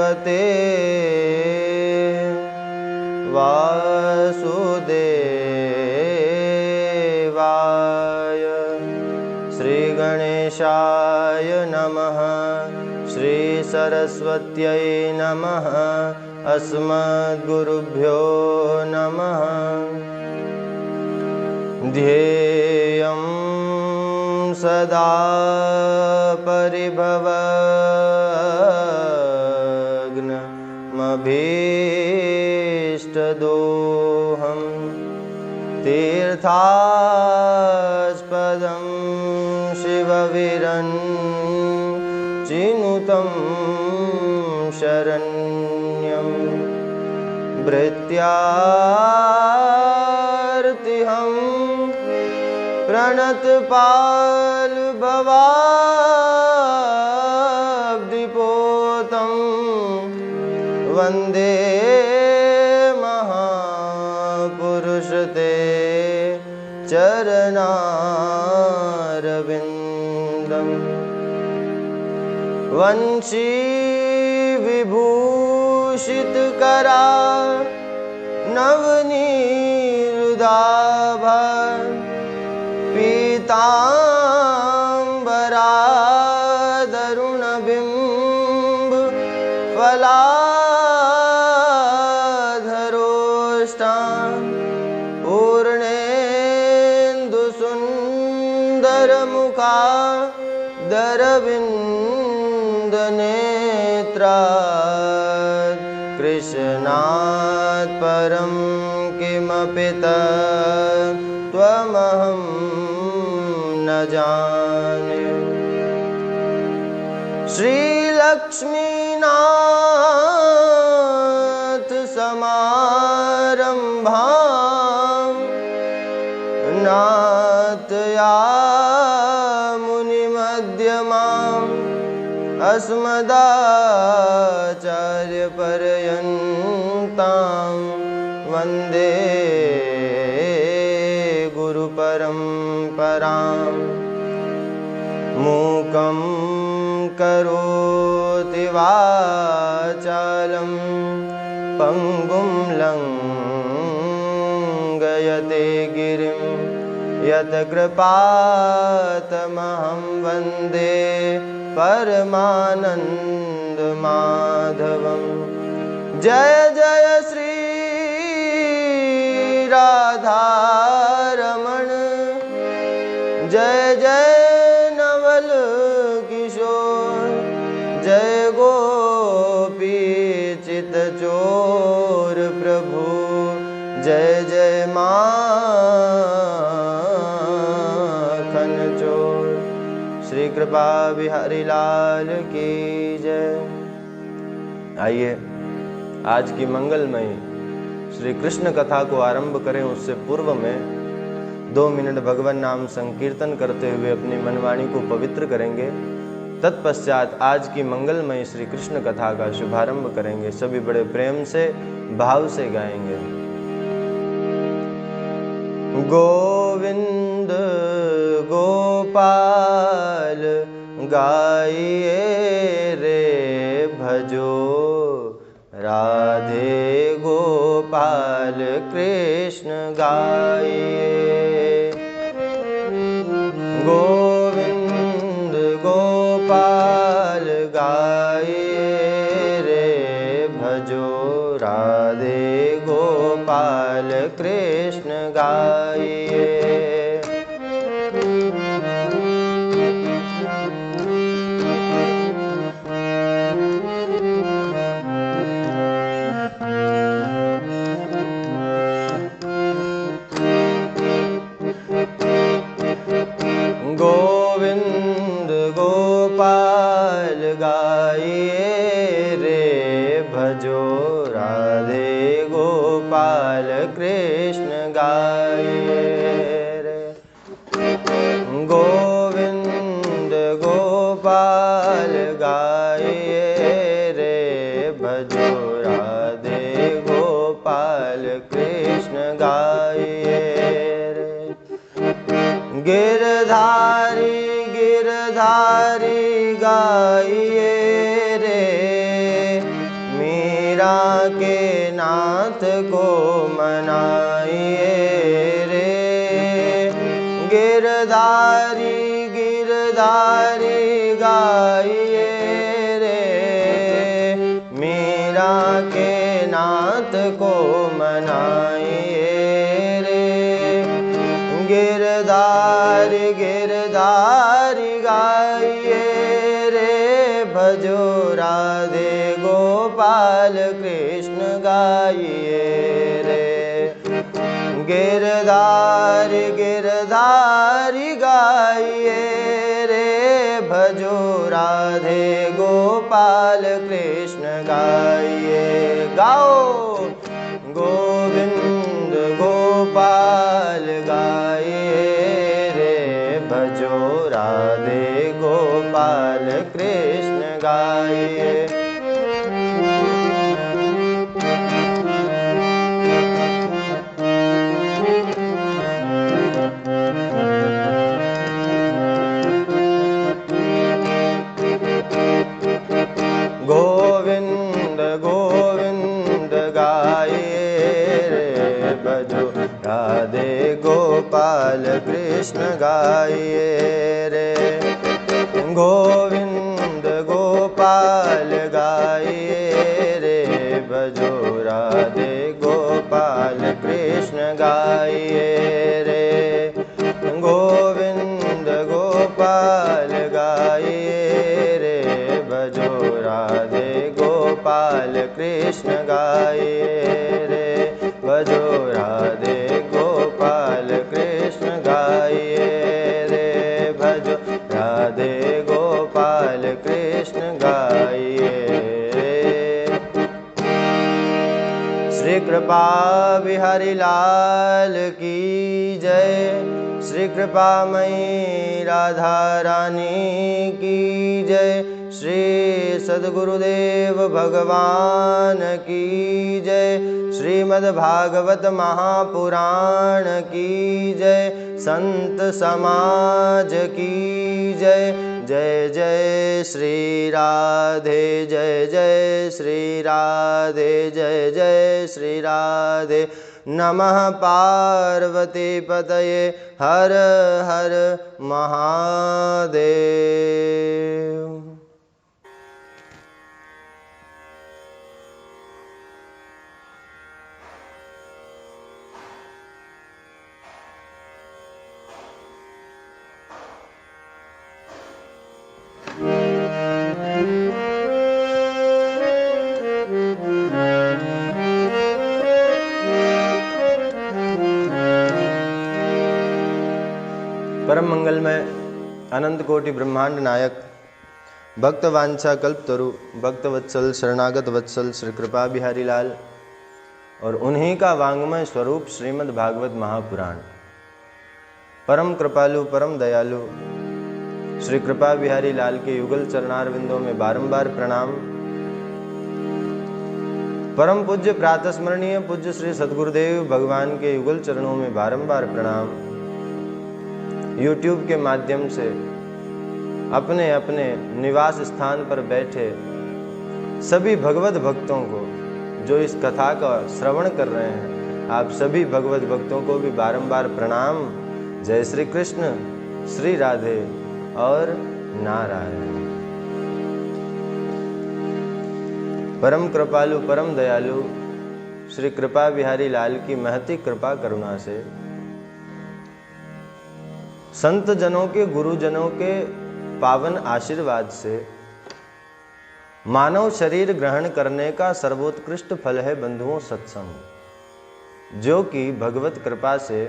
भगवते वासुदेवाय। श्री गणेशाय नमः। श्री सरस्वत्यै नमः। अस्मद्गुरुभ्यो नमः। ध्येयं सदा परिभवग्नमभीष्टदोहं तीर्थास्पदं शिवविरञ्चिनुतं शरण्यं भृत्यार्तिहं प्रणतपालभवाब्धिपोतं वन्दे महापुरुषते चरणारविन्दम्। वंशी विभूषितकरा नवनीरुदाभा पीताम्बरादरुणबिम्ब फलाधरोष्टां पूर्णेन्दुसुन्दरमुखा दरविन्दनेत्रात् कृष्णात् परं किमपि तत्त्वमहं न जाने। श्रीलक्ष्मीनाथ समारम्भां नाथयामुनिमध्यमाम् अस्मदाचार्यपर्यन्तां वन्दे गुरुपरम्पराम्। मूकं करोति वाचालं पङ्गुं लङ्घयते गिरिं यत्कृपातमहं वन्दे परमानन्दमाधवम्। जय जय श्री राधारमण। जय जय नवल किशोर। जय गोपीचित चोर प्रभु। जय जय माखन चोर। श्री कृपा बिहारी लाल की जय। आइए आज की मंगलमयी श्री कृष्ण कथा को आरंभ करें। उससे पूर्व में 2 मिनट भगवान नाम संकीर्तन करते हुए अपनी मनवाणी को पवित्र करेंगे। तत्पश्चात आज की मंगलमयी श्री कृष्ण कथा का शुभारंभ करेंगे। सभी बड़े प्रेम से भाव से गाएंगे। गोविंद गोपाल गाइए रे भजो। राधे गोपाल कृष्ण गाइए। गोविंद गोपाल गाइए रे भजो। राधे गोपाल कृष्ण गाइए। गोविंद गोपाल गाइए रे भजो। राधे गोपाल कृष्ण गाइए रे। गोविंद गोपाल गाइए रे भजो। राधे गोपाल कृष्ण गाइए रे। गिरधारी गिरधारी गाइए रे के नाथ को मनाइए रे। गिरधारी गिरधारी गाइए रे, मीरा के नाथ को मनाइए रे। गिरधारी गिरधारी गाइए रे, भजो राधे गोपाल कृष्ण गाइए रे। गिरधारी गिरधारी गाइए रे, भजो राधे गोपाल कृष्ण गाइए। गाओ गोविंद गोपाल गाइए रे, भजो राधे गोपाल कृष्ण गाइए। गोविंद गोविंद गाइए रे, भजो राधे गोपाल कृष्ण गाइए रे। गोविंद गोपाल गाइए रे, भजो राधे गोपाल कृष्ण गाइए रे। गोविंद गोपाल गाइए रे, भजो राधे गोपाल कृष्ण गाइए रे। भजो राधे गोपाल कृष्ण गाइए रे, भजो राधे गोपाल कृष्ण गाइए रे। श्री कृपा बिहारी लाल की जय। श्री कृपामयी राधा रानी की जय। श्री सद्गुरुदेव भगवान की जय। श्रीमद्भागवत महापुराण की जय। संत समाज की जय। जय जय श्री राधे, जय जय श्री राधे, जय जय श्री राधे। नमः पार्वती पतये, हर हर महादेव। परम मंगलमय अनंत कोटि ब्रह्मांड नायक भक्त वांछा कल्पतरु भक्त वत्सल शरणागत वत्सल श्री कृपा बिहारी लाल और उन्हीं का वांग्मय स्वरूप श्रीमद् भागवत महापुराण, परम कृपालु परम दयालु श्री कृपा बिहारी लाल के युगल चरणारविंदों में बारंबार प्रणाम। परम पूज्य प्रातस्मरणीय पूज्य श्री सद्गुरुदेव भगवान के युगल चरणों में बारंबार प्रणाम। YouTube के माध्यम से अपने अपने निवास स्थान पर बैठे सभी भगवत भक्तों को जो इस कथा का श्रवण कर रहे हैं, आप सभी भगवत भक्तों को भी बारंबार प्रणाम। जय श्री कृष्ण, श्री राधे और नारायण। परम कृपालु परम दयालु श्री कृपा बिहारी लाल की महती कृपा करुणा से संत जनों के गुरुजनों के पावन आशीर्वाद से मानव शरीर ग्रहण करने का सर्वोत्कृष्ट फल है बंधुओं सत्संग, जो कि भगवत कृपा से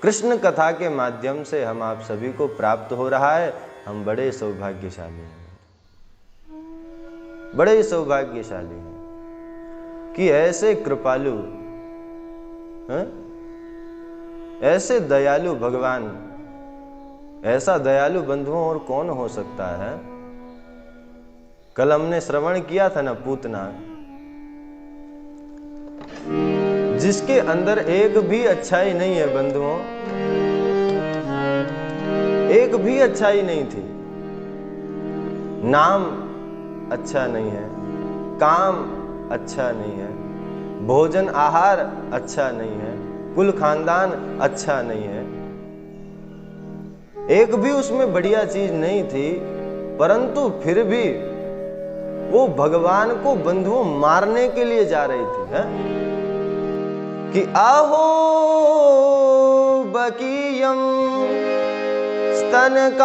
कृष्ण कथा के माध्यम से हम आप सभी को प्राप्त हो रहा है। हम बड़े सौभाग्यशाली हैं, बड़े सौभाग्यशाली हैं कि ऐसे कृपालु ऐसे दयालु भगवान, ऐसा दयालु बंधुओं और कौन हो सकता है। कल हमने श्रवण किया था ना पूतना, जिसके अंदर एक भी अच्छाई नहीं है बंधुओं, एक भी अच्छाई नहीं थी। नाम अच्छा नहीं है, काम अच्छा नहीं है, भोजन आहार अच्छा नहीं है, कुल खानदान अच्छा नहीं है, एक भी उसमें बढ़िया चीज नहीं थी, परंतु फिर भी वो भगवान को बंधुओं मारने के लिए जा रही थी, है? कि आहो बकीयम स्तनकालकूटम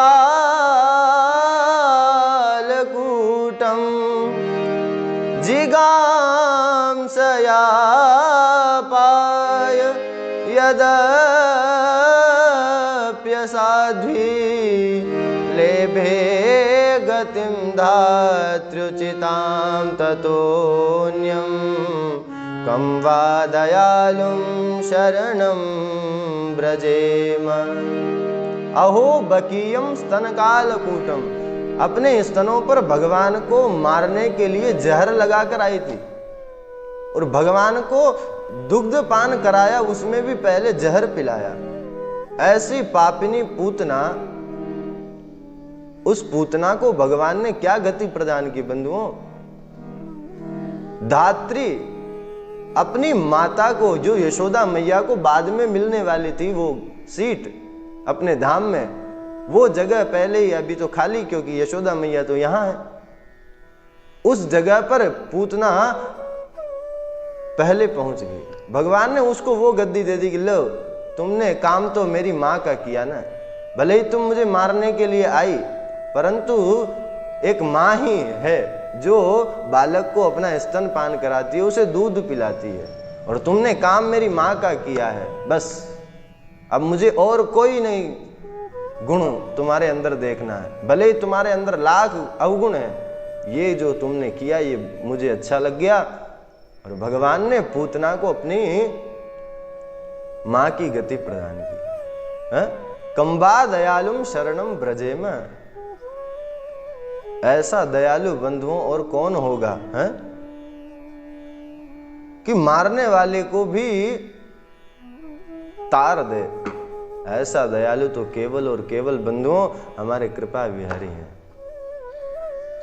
जिगाम सयापाय यदप्यसाध्वी लेभे गतिम धात्र्युचितां ततोऽन्यं कं वा दयालुं शरणं व्रजेम। अहो बकीयम स्तनकालकूटम, अपने स्तनों पर भगवान को मारने के लिए जहर लगाकर आई थी, और भगवान को दुग्ध पान कराया, उसमें भी पहले जहर पिलाया। ऐसी पापिनी पूतना, उस पूतना को भगवान ने क्या गति प्रदान की बंधुओं? धात्री अपनी माता को, जो यशोदा मैया को बाद में मिलने वाली थी, वो सीट अपने धाम में, वो जगह पहले ही अभी तो खाली, क्योंकि यशोदा मैया तो यहां है, उस जगह पर पूतना पहले पहुंच गई। भगवान ने उसको वो गद्दी दे दी कि लो, तुमने काम तो मेरी मां का किया ना, भले ही तुम मुझे मारने के लिए आई, परंतु एक मां ही है जो बालक को अपना स्तन पान कराती है, उसे दूध पिलाती है, और तुमने काम मेरी मां का किया है, बस अब मुझे और कोई नहीं गुण तुम्हारे अंदर देखना है, भले ही तुम्हारे अंदर लाख अवगुण है, ये जो तुमने किया ये मुझे अच्छा लग गया। और भगवान ने पूतना को अपनी मां की गति प्रदान की। कंबा दयालुम शरणम व्रजेम, ऐसा दयालु बंधुओं और कौन होगा, है? कि मारने वाले को भी तार दे। ऐसा दयालु तो केवल और केवल बंधुओं हमारे कृपा बिहारी हैं,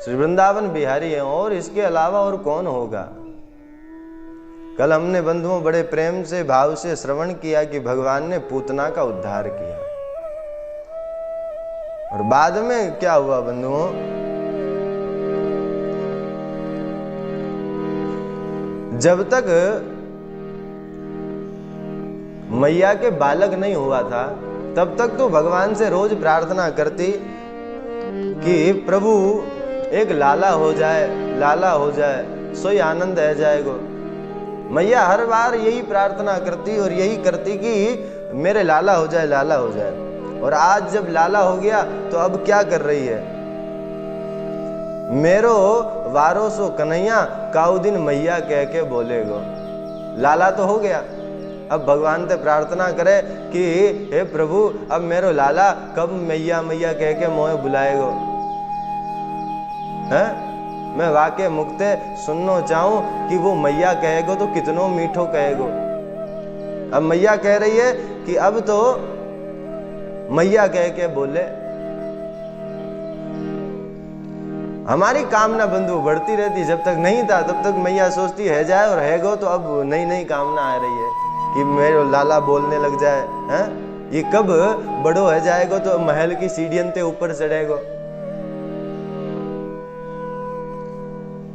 श्री वृंदावन बिहारी हैं, और इसके अलावा और कौन होगा। कल हमने बंधुओं बड़े प्रेम से भाव से श्रवण किया कि भगवान ने पूतना का उद्धार किया, और बाद में क्या हुआ बंधुओं? जब तक मैया के बालक नहीं हुआ था, तब तक तो भगवान से रोज प्रार्थना करती कि प्रभु एक लाला हो जाए, लाला हो जाए, सोई आनंद है जाएगो। मैया हर बार यही प्रार्थना करती और यही करती कि मेरे लाला हो जाए, लाला हो जाए। और आज जब लाला हो गया तो अब क्या कर रही है? मेरो वारो सो कन्हैया काउ दिन मैया कह के बोलेगो। लाला तो हो गया, अब भगवान से प्रार्थना करे कि हे प्रभु अब मेरो लाला कब मैया मैया कह के मोह बुलाएगो, हैं? मैं वाके मुक्ते सुनना चाहूं कि वो मैया कहेगो तो कितनो मीठो कहेगो। अब मैया कह रही है कि अब तो मैया कह के बोले। हमारी कामना बंधु बढ़ती रहती, जब तक नहीं था तब तक मैया सोचती है जाए, और है गो तो अब नई नई कामना आ रही है कि मेरे लाला बोलने लग जाए, हैं? ये कब बड़ो है जाएगा तो महल की सीढ़ियन ते ऊपर चढ़ेगा।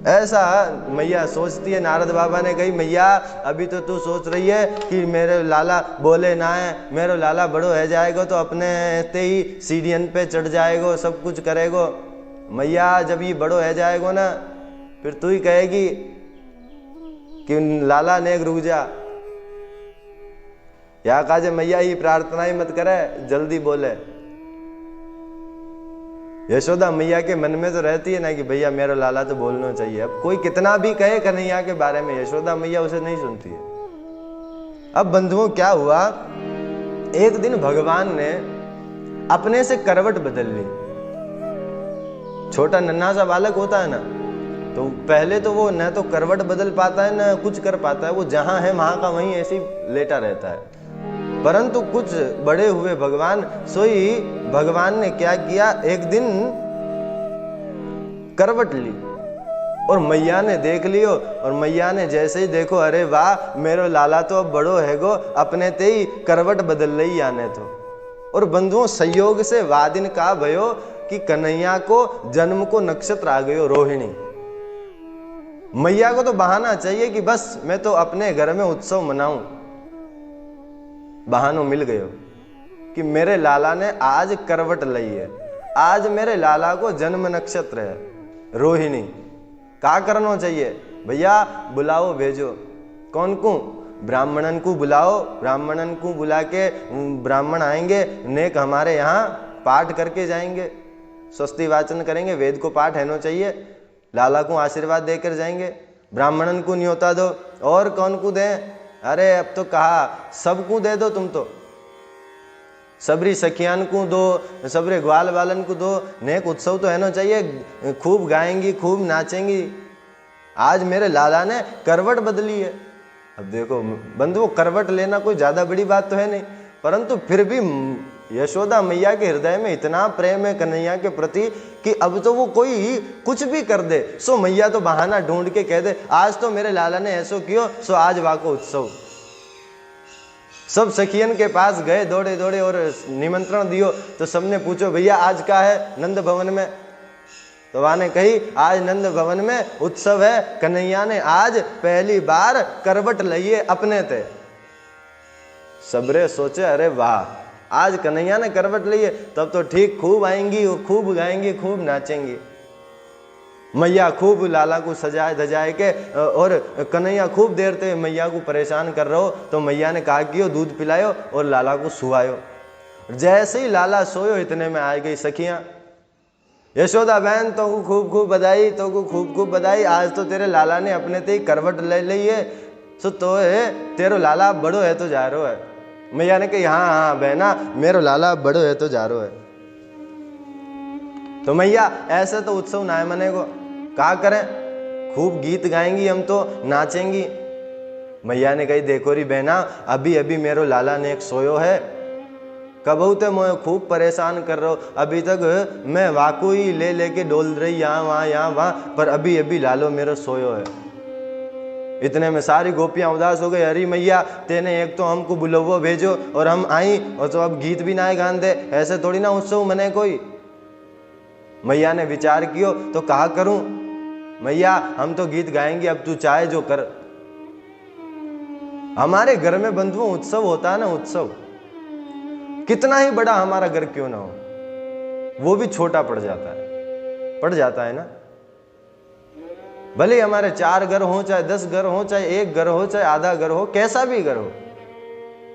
ऐसा मैया सोचती है। नारद बाबा ने कही मैया अभी तो तू सोच रही है कि मेरे लाला बोले ना है, मेरा लाला बड़ो है जाएगा तो अपने ते ही सीढ़ियन पे चढ़ जाएगा, सब कुछ करेगो। मैया जब ये बड़ो है जाएगा ना, फिर तू ही कहेगी कि लाला नेक रुक जा। या काजे मैया ही प्रार्थना ही मत करे, जल्दी बोले। यशोदा मैया के मन में तो रहती है ना कि भैया मेरा लाला तो बोलना चाहिए। अब कोई कितना भी कहे कन्हैया के बारे में, यशोदा मैया उसे नहीं सुनती है। अब बंधुओं क्या हुआ, एक दिन भगवान ने अपने से करवट बदल ली। छोटा नन्हा सा बालक होता है ना, तो पहले तो वो न तो करवट बदल पाता है न कुछ कर पाता है, वो जहां है वहां का वहीं ऐसे ही लेटा रहता है। परंतु कुछ बड़े हुए भगवान, सोई भगवान ने क्या किया, एक दिन करवट ली और मैया ने देख लियो, और मैया ने जैसे ही देखो, अरे वाह मेरो लाला तो अब बड़ो है गो, अपने ते ही करवट बदल रही आने तो। और बंधुओं संयोग से वादिन का भयो कि कन्हैया को जन्म को नक्षत्र आ गयो रोहिणी। मैया को तो बहाना चाहिए कि बस मैं तो अपने घर में उत्सव मनाऊं। बहानो मिल गयो कि मेरे लाला ने आज करवट लई है, आज मेरे लाला को जन्म नक्षत्र है रोहिणी। क्या करना चाहिए भैया? बुलाओ भेजो। कौन को? ब्राह्मणन को बुलाओ। ब्राह्मणन को बुला के ब्राह्मण आएंगे, नेक हमारे यहाँ पाठ करके जाएंगे, स्वस्ति वाचन करेंगे, वेद को पाठ होना चाहिए, लाला को आशीर्वाद देकर जाएंगे। ब्राह्मणन को न्योता दो। और कौन को दें? अरे अब तो कहा सबको दे दो, तुम तो सबरी सखियान को दो, सबरे ग्वाल वालन को दो। नेक उत्सव तो है ना चाहिए, खूब गाएंगी, खूब नाचेंगी। आज मेरे लाला ने करवट बदली है। अब देखो बंधुओं, करवट लेना कोई ज्यादा बड़ी बात तो है नहीं, परंतु फिर भी यशोदा मैया के हृदय में इतना प्रेम है कन्हैया के प्रति कि अब तो वो कोई कुछ भी कर दे सो मैया तो बहाना ढूंढ के कह दे, आज तो मेरे लाला ने ऐसो कियो सो आज वाको उत्सव। सब सखियन के पास गए दौड़े दौड़े और निमंत्रण दियो, तो सबने पूछो भैया आज का है नंद भवन में? तो वहां ने कही आज नंद भवन में उत्सव है, कन्हैया ने आज पहली बार करवट लिए अपने थे। सबरे सोचे अरे वाह, आज कन्हैया ने करवट ली है, तब तो ठीक, खूब आएंगी और खूब गाएंगी, खूब नाचेंगी। मैया खूब लाला को सजाए धजाए के, और कन्हैया खूब देर तक मैया को परेशान कर रहे हो, तो मैया ने कहा कि दूध पिलायो और लाला को सुवायो। जैसे ही लाला सोयो इतने में आ गई सखियां, यशोदा बहन तो को खूब खूब बधाई, तो को खूब खूब बधाई, आज तो तेरे लाला ने अपने ते ही करवट ले ली है, सो तो है तेरो लाला बड़ो है तो जा रो है। मैया ने कही हाँ हाँ बहना, मेरो लाला बड़ो है तो जा रो है। तो मैया ऐसे तो उत्सव ना मने को क्या करें, खूब गीत गाएंगी हम तो, नाचेंगी। मैया ने कही देखो री बहना, अभी अभी मेरो लाला ने एक सोयो है, कबहू ते मैं खूब परेशान कर रहा हूँ, अभी तक मैं वाकू ही ले लेके डोल रही यहाँ वहाँ, पर अभी अभी लालो मेरो सोयो है। इतने में सारी गोपियां उदास हो गई, अरे मैया तेने एक तो हमको बुलवो भेजो और हम आई, और तो अब गीत भी ना गान दे, ऐसे थोड़ी ना उत्सव मने कोई। मैया ने विचार कियो तो कहा करूं, मैया हम तो गीत गाएंगे, अब तू चाहे जो कर। हमारे घर में बंधुओं उत्सव होता है ना, उत्सव कितना ही बड़ा हमारा घर क्यों ना हो, वो भी छोटा पड़ जाता है ना। भले हमारे 4 घर हो, चाहे 10 घर हो, चाहे 1 घर हो, चाहे आधा घर हो, कैसा भी घर हो,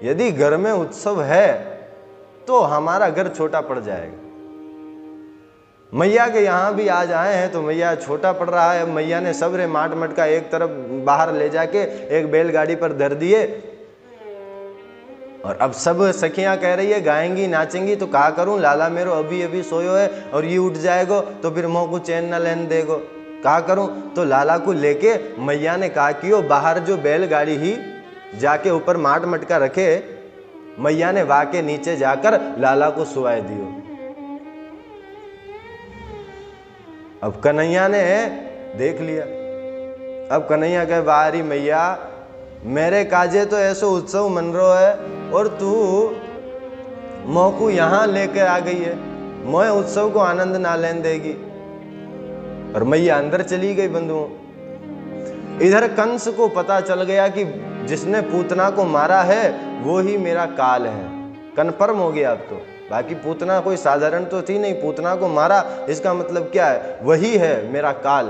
यदि घर में उत्सव है तो हमारा घर छोटा पड़ जाएगा। मैया के यहाँ भी आज आए हैं तो मैया छोटा पड़ रहा है। मैया ने सबरे माट मटका एक तरफ बाहर ले जाके एक बैलगाड़ी पर धर दिए, और अब सब सखियां कह रही है गाएंगी नाचेंगी, तो कहा करूं लाला मेरो अभी अभी सोयो है और ये उठ जाएगो तो फिर मोह को चैन न लेने देगो, कहा करूं। तो लाला को लेके मैया ने कहा कि बाहर जो बैलगाड़ी ही जाके ऊपर माट मटका रखे, मैया ने वहां के नीचे जाकर लाला को सुवाए दियो। अब कन्हैया ने देख लिया, अब कन्हैया कहे बाहरी मैया मेरे काजे तो ऐसो उत्सव मन रहा है और तू मोह को यहां लेकर आ गई है, मोह उत्सव को आनंद ना लेने देगी। और मैया अंदर चली गई। बंधुओं इधर कंस को पता चल गया कि जिसने पूतना को मारा है वो ही मेरा काल है, कन्फर्म हो गया अब तो। बाकी पूतना कोई साधारण तो थी नहीं, पूतना को मारा इसका मतलब क्या है, वही है मेरा काल।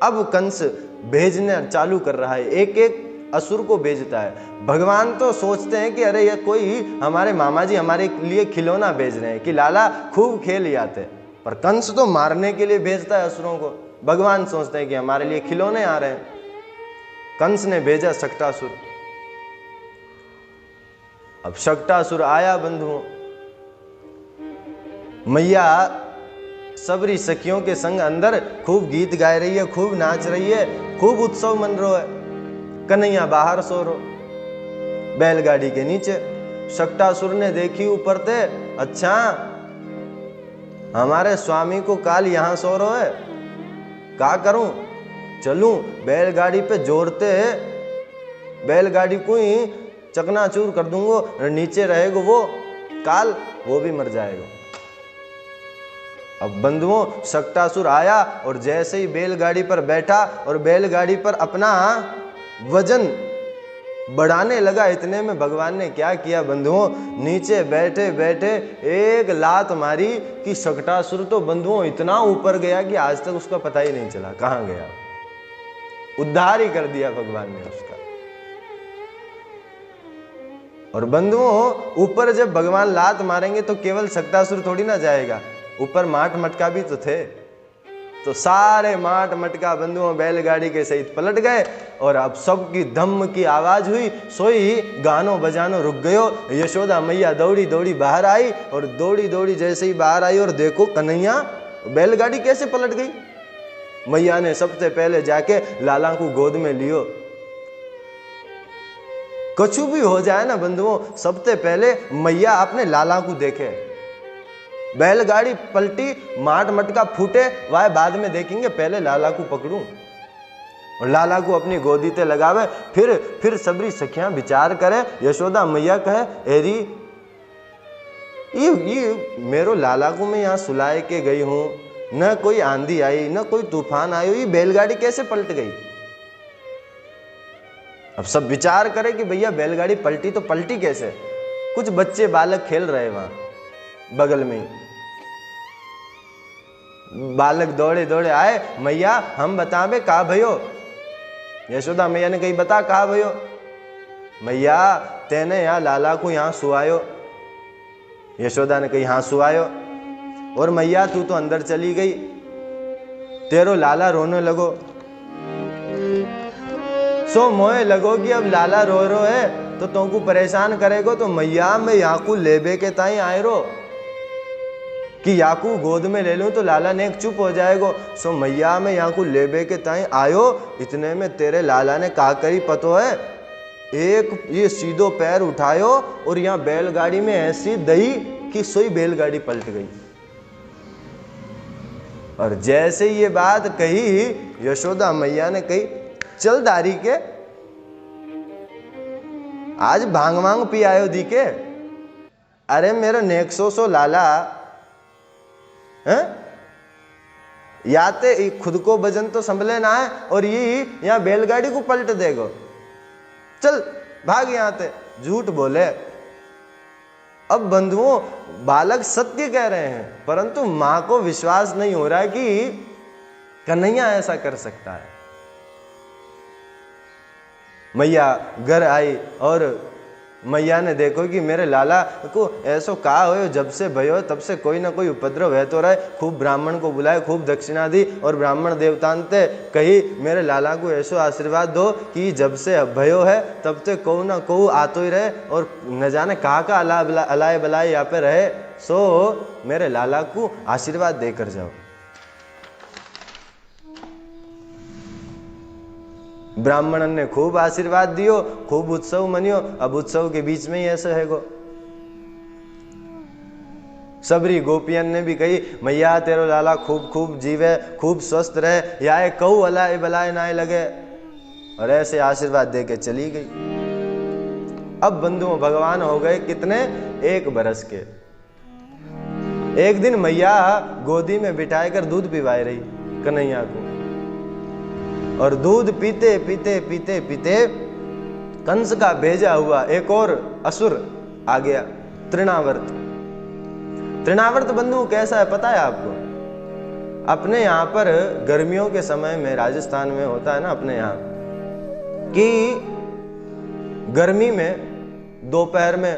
अब कंस भेजने चालू कर रहा है, एक एक असुर को भेजता है। भगवान तो सोचते हैं कि अरे ये कोई हमारे मामा जी हमारे लिए खिलौना भेज रहे हैं कि लाला खूब खेल आते, पर कंस तो मारने के लिए भेजता है असुरों को। भगवान सोचते हैं कि हमारे लिए खिलौने आ रहे हैं। कंस ने भेजा शक्टासुर। अब शक्टासुर आया। बंधुओं मैया सबरी सखियों के संग अंदर खूब गीत गाए रही है, खूब नाच रही है, खूब उत्सव मन रहा है। कन्हैया बाहर सो रो बैलगाड़ी के नीचे। शक्टासुर ने देखी ऊपर ते, अच्छा हमारे स्वामी को काल यहां सो रो है, क्या करूं। चलूं, बैलगाड़ी पे जोरते बैलगाड़ी को ही चकनाचूर कर दूंगा और नीचे रहेगा वो काल, वो भी मर जाएगा। अब बंधुओं शक्टासुर आया और जैसे ही बैलगाड़ी पर बैठा और बैलगाड़ी पर अपना वजन बढ़ाने लगा, इतने में भगवान ने क्या किया बंधुओं, नीचे बैठे बैठे एक लात मारी कि शक्टासुर तो बंधुओं इतना ऊपर गया कि आज तक उसका पता ही नहीं चला कहां गया। उद्धार ही कर दिया भगवान ने उसका। और बंधुओं ऊपर जब भगवान लात मारेंगे तो केवल शक्टासुर थोड़ी ना जाएगा, ऊपर माट मटका भी तो थे। तो सारे माट मटका बंधुओं बैलगाड़ी के सहित पलट गए और अब सबकी धम्म की आवाज हुई, सोई गानो बजानो रुक गयो। यशोदा मैया दौड़ी दौड़ी बाहर आई और दौड़ी दौड़ी जैसे ही बाहर आई और देखो कन्हैया बैलगाड़ी कैसे पलट गई। मैया ने सबसे पहले जाके लाला को गोद में लियो। कछु भी हो जाए ना बंधुओं, सबसे पहले मैया अपने लाला को देखे। बैलगाड़ी पलटी, माट मटका फूटे, वह बाद में देखेंगे, पहले लाला को पकड़ूं और लाला को अपनी गोदी ते लगावे। फिर सबरी सखियां विचार करे। यशोदा मैया कहे, एरी ये मेरो लाला को मैं यहाँ सुलाए के गई हूं, न कोई आंधी आई न कोई तूफान आयो, ये बैलगाड़ी कैसे पलट गई। अब सब विचार करे कि भैया बैलगाड़ी पलटी तो पलटी कैसे। कुछ बच्चे बालक खेल रहे वहां बगल में ही। बालक दौड़े दौड़े आए, मैया हम बतावे कहा भयो। यशोदा मैया ने कही बता कहा भयो। मैया तेने यहाँ लाला को यहाँ सुआयो। यशोदा ने कही हाँ सुआयो। और मैया तू तो अंदर चली गई, तेरो लाला रोने लगो। सो मोए लगो कि अब लाला रो रो है तो तुमको परेशान करेगो, तो मैया मैं यहाँ को लेबे के ताई आए रो कि याकू गोद में ले लूं तो लाला ने चुप हो जाएगो। सो मैया मैं यहाँ को लेबे के ताई आयो। इतने में तेरे लाला ने का करी पतो है, एक ये सीधो पैर उठायो और यहाँ बैलगाड़ी में ऐसी दही कि सोई बैलगाड़ी पलट गई। और जैसे ये बात कही यशोदा मैया ने कही चल दारी के आज भांग वांग पी आयो दी के। अरे मेरा नेक्सो सो लाला है, याते खुद को वजन तो संभले ना है और ये यहाँ बैलगाड़ी को पलट देगो। चल भाग यहाँ ते, झूठ बोले। अब बंधुओं बालक सत्य कह रहे हैं, परंतु मां को विश्वास नहीं हो रहा है कि कन्हैया ऐसा कर सकता है। मैया घर आई और मैया ने देखो कि मेरे लाला को ऐसो कहा हो, जब से भयो तब से कोई ना कोई उपद्रव है तो रहे। खूब ब्राह्मण को बुलाए, खूब दक्षिणा दी और ब्राह्मण देवतांते कही मेरे लाला को ऐसो आशीर्वाद दो कि जब से भयो है तब से को ना को आतो ही रहे और न जाने कहाँ का अलाए बलाए यहाँ पे रहे। सो मेरे लाला को आशीर्वाद देकर जाओ। ब्राह्मणन ने खूब आशीर्वाद दियो, खूब उत्सव मनियो। अब उत्सव के बीच में ही ऐसा है गो। सबरी गोपियन ने भी कही मैया तेरो लाला खूब खूब जीवे, खूब स्वस्थ रहे, या कहू अलाए बलाए ना लगे। और ऐसे आशीर्वाद दे के चली गई। अब बंधुओं भगवान हो गए कितने, 1 बरस के। एक दिन मैया गोदी में बिठाए कर दूध पिवाए रही कन्हैया को, और दूध पीते पीते पीते पीते कंस का भेजा हुआ एक और असुर आ गया, तृणावर्त। तृणावर्त बंधु कैसा है पता है आपको? अपने यहाँ पर गर्मियों के समय में राजस्थान में होता है ना अपने यहाँ कि गर्मी में दोपहर में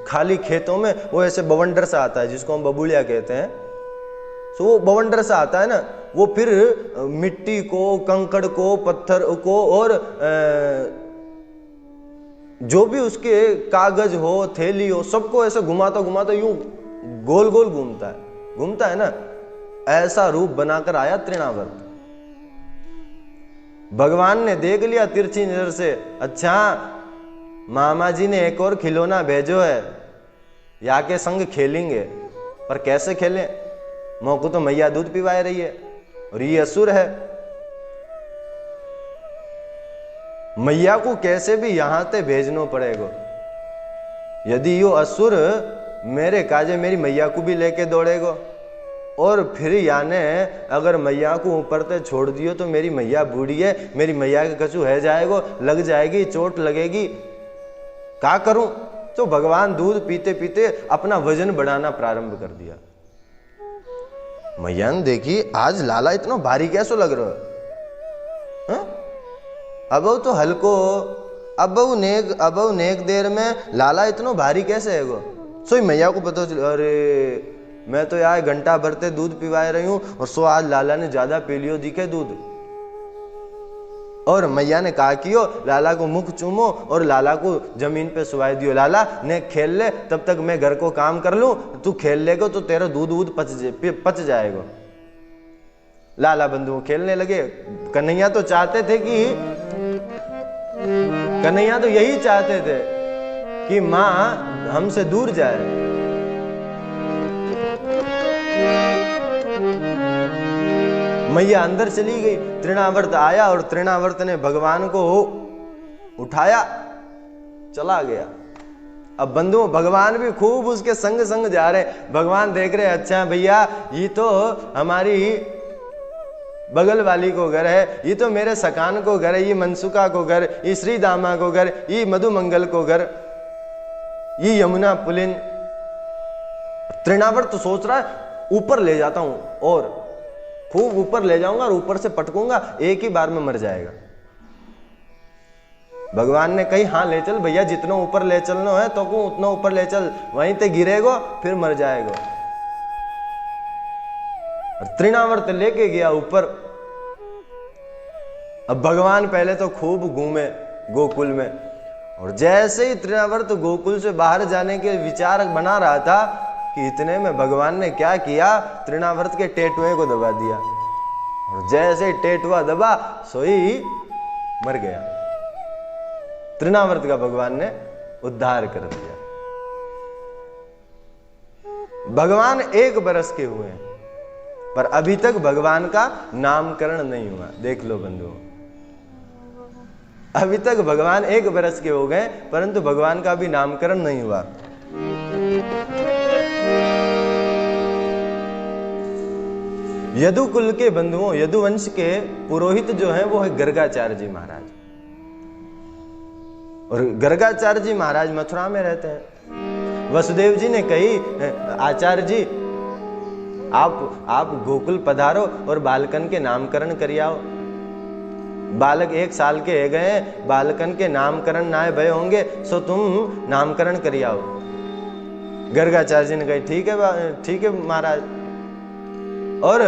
खाली खेतों में वो ऐसे बवंडर सा आता है जिसको हम बबूलिया कहते हैं। तो वो बवंडर सा आता है ना, वो फिर मिट्टी को, कंकड़ को, पत्थर को और जो भी उसके कागज हो, थैली हो, सबको ऐसे घुमाता घुमाता यूं गोल गोल घूमता है ना, ऐसा रूप बनाकर आया तृणावर्त। भगवान ने देख लिया तिरछी नजर से, अच्छा मामा जी ने एक और खिलौना भेजो है, या के संग खेलेंगे। पर कैसे खेलें, मौको तो मैया दूध पिवाए रही है और ये असुर है। मैया को कैसे भी यहां ते भेजनो पड़ेगो। यदि यो असुर मेरे काजे मेरी मैया को भी लेके दौड़ेगो और फिर याने अगर मैया को ऊपर ते छोड़ दियो तो मेरी मैया बूढ़ी है, मेरी मैया के कछु है जाएगो, लग जाएगी, चोट लगेगी, क्या करूं। तो भगवान दूध पीते पीते अपना वजन बढ़ाना प्रारंभ कर दिया। मैया ने देखी आज लाला इतना भारी कैसो लग रहा है, अब तो हल्को, अब नेक देर में लाला इतना भारी कैसे है गो। सो मैया को पता चल, अरे मैं तो यार घंटा भरते दूध पिवाए रही हूं और सो आज लाला ने ज्यादा पी लियो दिखे दूध। और मैया ने कहा कि लाला को मुख चूमो और लाला को जमीन पे सुवाई दियो। लाला ने खेल ले, तब तक मैं घर को काम कर लूं, तू खेल लेगो तो तेरा दूध पच जाएगा। लाला बंधु खेलने लगे। कन्हैया तो चाहते थे कि कन्हैया तो यही चाहते थे कि मां हमसे दूर जाए। मैया अंदर चली गई, तृणावर्त आया और तृणावर्त ने भगवान को उठाया, चला गया। अब बंधुओं भगवान भी खूब उसके संग संग जा रहे। भगवान देख रहे, अच्छा भैया ये तो हमारी बगल वाली को घर है, ये तो मेरे सकान को घर है, ये मनसुका को घर, ये श्री दामा को घर, ये मधुमंगल को घर, ये यमुना पुलिन। तृणावर्त तो सोच रहा है ऊपर ले जाता हूं और खूब ऊपर ले जाऊंगा और ऊपर से पटकूंगा, एक ही बार में मर जाएगा। भगवान ने कही हाँ ले चल भैया, जितना ऊपर ले चलना है तो को उतना ऊपर ले चल, वहीं ते गिरेगो फिर मर जाएगा। और तृणावर्त लेके गया ऊपर। अब भगवान पहले तो खूब घूमे गोकुल में, और जैसे ही तृणावर्त गोकुल से बाहर जाने के विचार बना रहा था कि इतने में भगवान ने क्या किया, तृणावर्त के टेटुए को दबा दिया। और जैसे टेटुआ दबा सोई मर गया। तृणावर्त का भगवान ने उद्धार कर दिया। भगवान 1 बरस के हुए हैं पर अभी तक भगवान का नामकरण नहीं हुआ। देख लो बंधुओं, अभी तक भगवान 1 बरस के हो गए परंतु भगवान का भी नामकरण नहीं हुआ। यदुकुल के बंधुओं, यदुवंश के पुरोहित जो हैं वो है गर्गाचार्य जी महाराज। और गर्गाचार्य जी महाराज मथुरा में रहते हैं। वसुदेव जी ने कही आचार्य जी आप गोकुल पधारो और बालकन के नामकरण करियाओ। बालक 1 साल के है गए, बालकन के नामकरण नाय भय होंगे, सो तुम नामकरण करियाओ। गर्गाचार्य जी ने कही ठीक है महाराज। और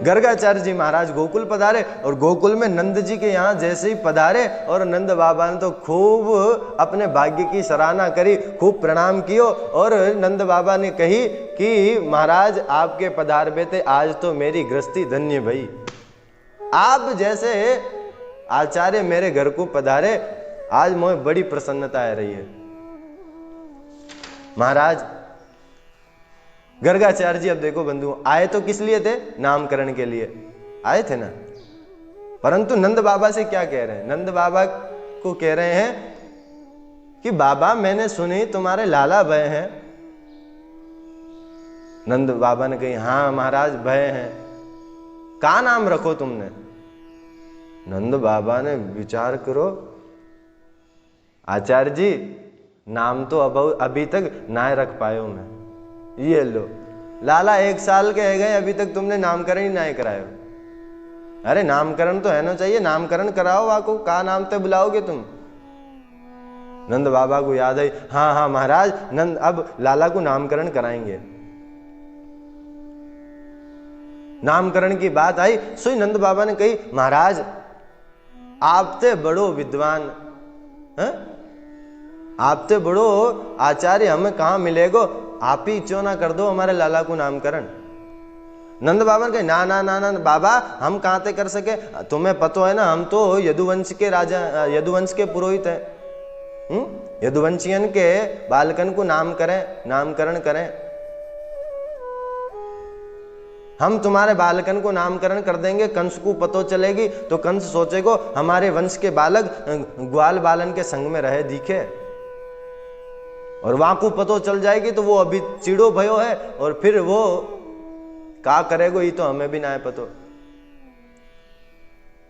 गर्गाचार्य जी महाराज गोकुल पधारे और गोकुल में नंद जी के यहाँ जैसे ही पधारे और नंद बाबा ने तो खूब अपने भाग्य की सराहना करी, खूब प्रणाम कियो। और नंद बाबा ने कही कि महाराज आपके पधारबे थे आज तो मेरी गृहस्थी धन्य भई। आप जैसे आचार्य मेरे घर को पधारे, आज मुझे बड़ी प्रसन्नता आ रही है। महाराज गर्गाचार्य जी अब देखो बंधु आए तो किस लिए थे, नामकरण के लिए आए थे ना। परंतु नंद बाबा से क्या कह रहे हैं, नंद बाबा को कह रहे हैं कि बाबा मैंने सुनी तुम्हारे लाला भय हैं। नंद बाबा ने कही हाँ महाराज भय हैं। का नाम रखो तुमने। नंद बाबा ने विचार करो, आचार्य जी नाम तो अभी तक ना रख पायो मैं। ये लो लाला 1 साल के है गए, अभी तक तुमने नामकरण ही नहीं करायो। अरे नामकरण तो है ना चाहिए, नामकरण कराओ वाको, का नाम ते बुलाओगे तुम। नंद बाबा को याद आई, हाँ महाराज नंद अब लाला को नामकरण कराएंगे। नामकरण की बात आई, सोई नंद बाबा ने कही महाराज आप ते बड़ो विद्वान हैं, आप ते बड़ो आचार्य, हमें कहाँ मिलेगो, आप ही क्यों ना कर दो हमारे लाला को नामकरण। नंद बाबा ने कहा ना ना ना ना बाबा हम कहाँ ते कर सके, तुम्हें पता है ना हम तो यदुवंश के राजा, यदुवंश के पुरोहित हैं। यदुवंशियन के बालकन को नामकरण करें। हम तुम्हारे बालकन को नामकरण कर देंगे, कंस को पतो चलेगी तो कंस सोचेगो हमारे वंश के बालक ग्वाल बालन के संग में रहे दिखे, और वहां को पतो चल जाएगी तो वो अभी चिड़ो भयो है, और फिर वो का करेगो ये तो हमें भी ना है पतो।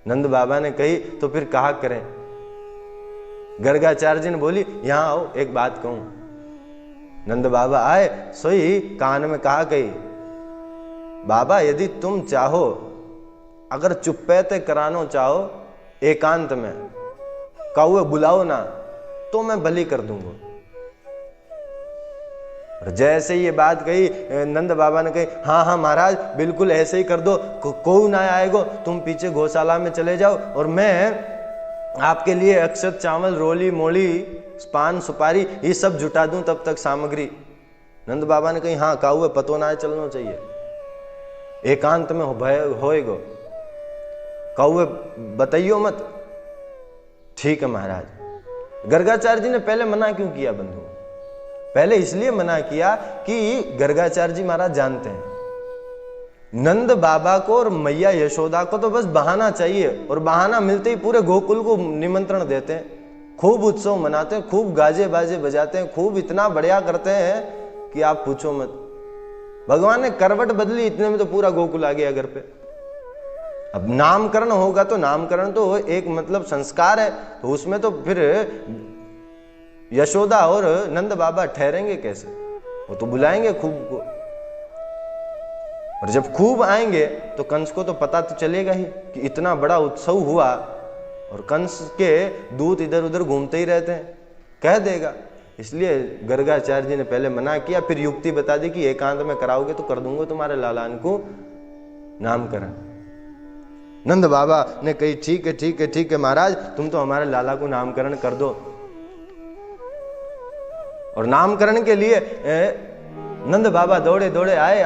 नंद बाबा ने कही तो फिर कहा करें। गर्गाचार्य जी ने बोली यहां आओ एक बात कहूं। नंद बाबा आए, सोई कान में कहा कही, बाबा यदि तुम चाहो, अगर चुप्पे करानो चाहो एकांत में, कौए बुलाओ ना तो मैं बलि कर दूंगा। जैसे ये बात कही नंद बाबा ने कही हाँ हाँ महाराज बिल्कुल ऐसे ही कर दो, कोई ना आएगो, तुम पीछे गौशाला में चले जाओ और मैं आपके लिए अक्षत चावल रोली मोली पान सुपारी ये सब जुटा दूं तब तक सामग्री। नंद बाबा ने कही हाँ काऊ पतो ना चलना चाहिए, एकांत में होएगो, काऊ बताइयो मत। ठीक है महाराज। गर्गाचार्य जी ने पहले मना क्यों किया बंधु? पहले इसलिए मना किया कि गर्गाचार्य जी महाराज जानते हैं नंद बाबा को और मैया यशोदा को तो बस बहाना चाहिए, और बहाना मिलते ही पूरे गोकुल को निमंत्रण देते हैं, खूब उत्सव मनाते हैं, खूब गाजे बाजे बजाते हैं, खूब इतना बढ़िया करते हैं कि आप पूछो मत। भगवान ने करवट बदली, इतने में तो पूरा गोकुल आ गया घर पे। अब नामकरण होगा तो नामकरण तो एक मतलब संस्कार है, तो उसमें तो फिर यशोदा और नंद बाबा ठहरेंगे कैसे? वो तो बुलाएंगे खूब को, और जब खूब आएंगे तो कंस को तो पता तो चलेगा ही कि इतना बड़ा उत्सव हुआ, और कंस के दूत इधर उधर घूमते ही रहते हैं, कह देगा। इसलिए गर्गाचार्य जी ने पहले मना किया, फिर युक्ति बता दी कि एकांत में कराओगे तो कर दूंगा तुम्हारे लालान को नामकरण। नंद बाबा ने कही ठीक है ठीक है ठीक है महाराज, तुम तो हमारे लाला को नामकरण कर दो। और नामकरण के लिए नंद बाबा दौड़े दौड़े आए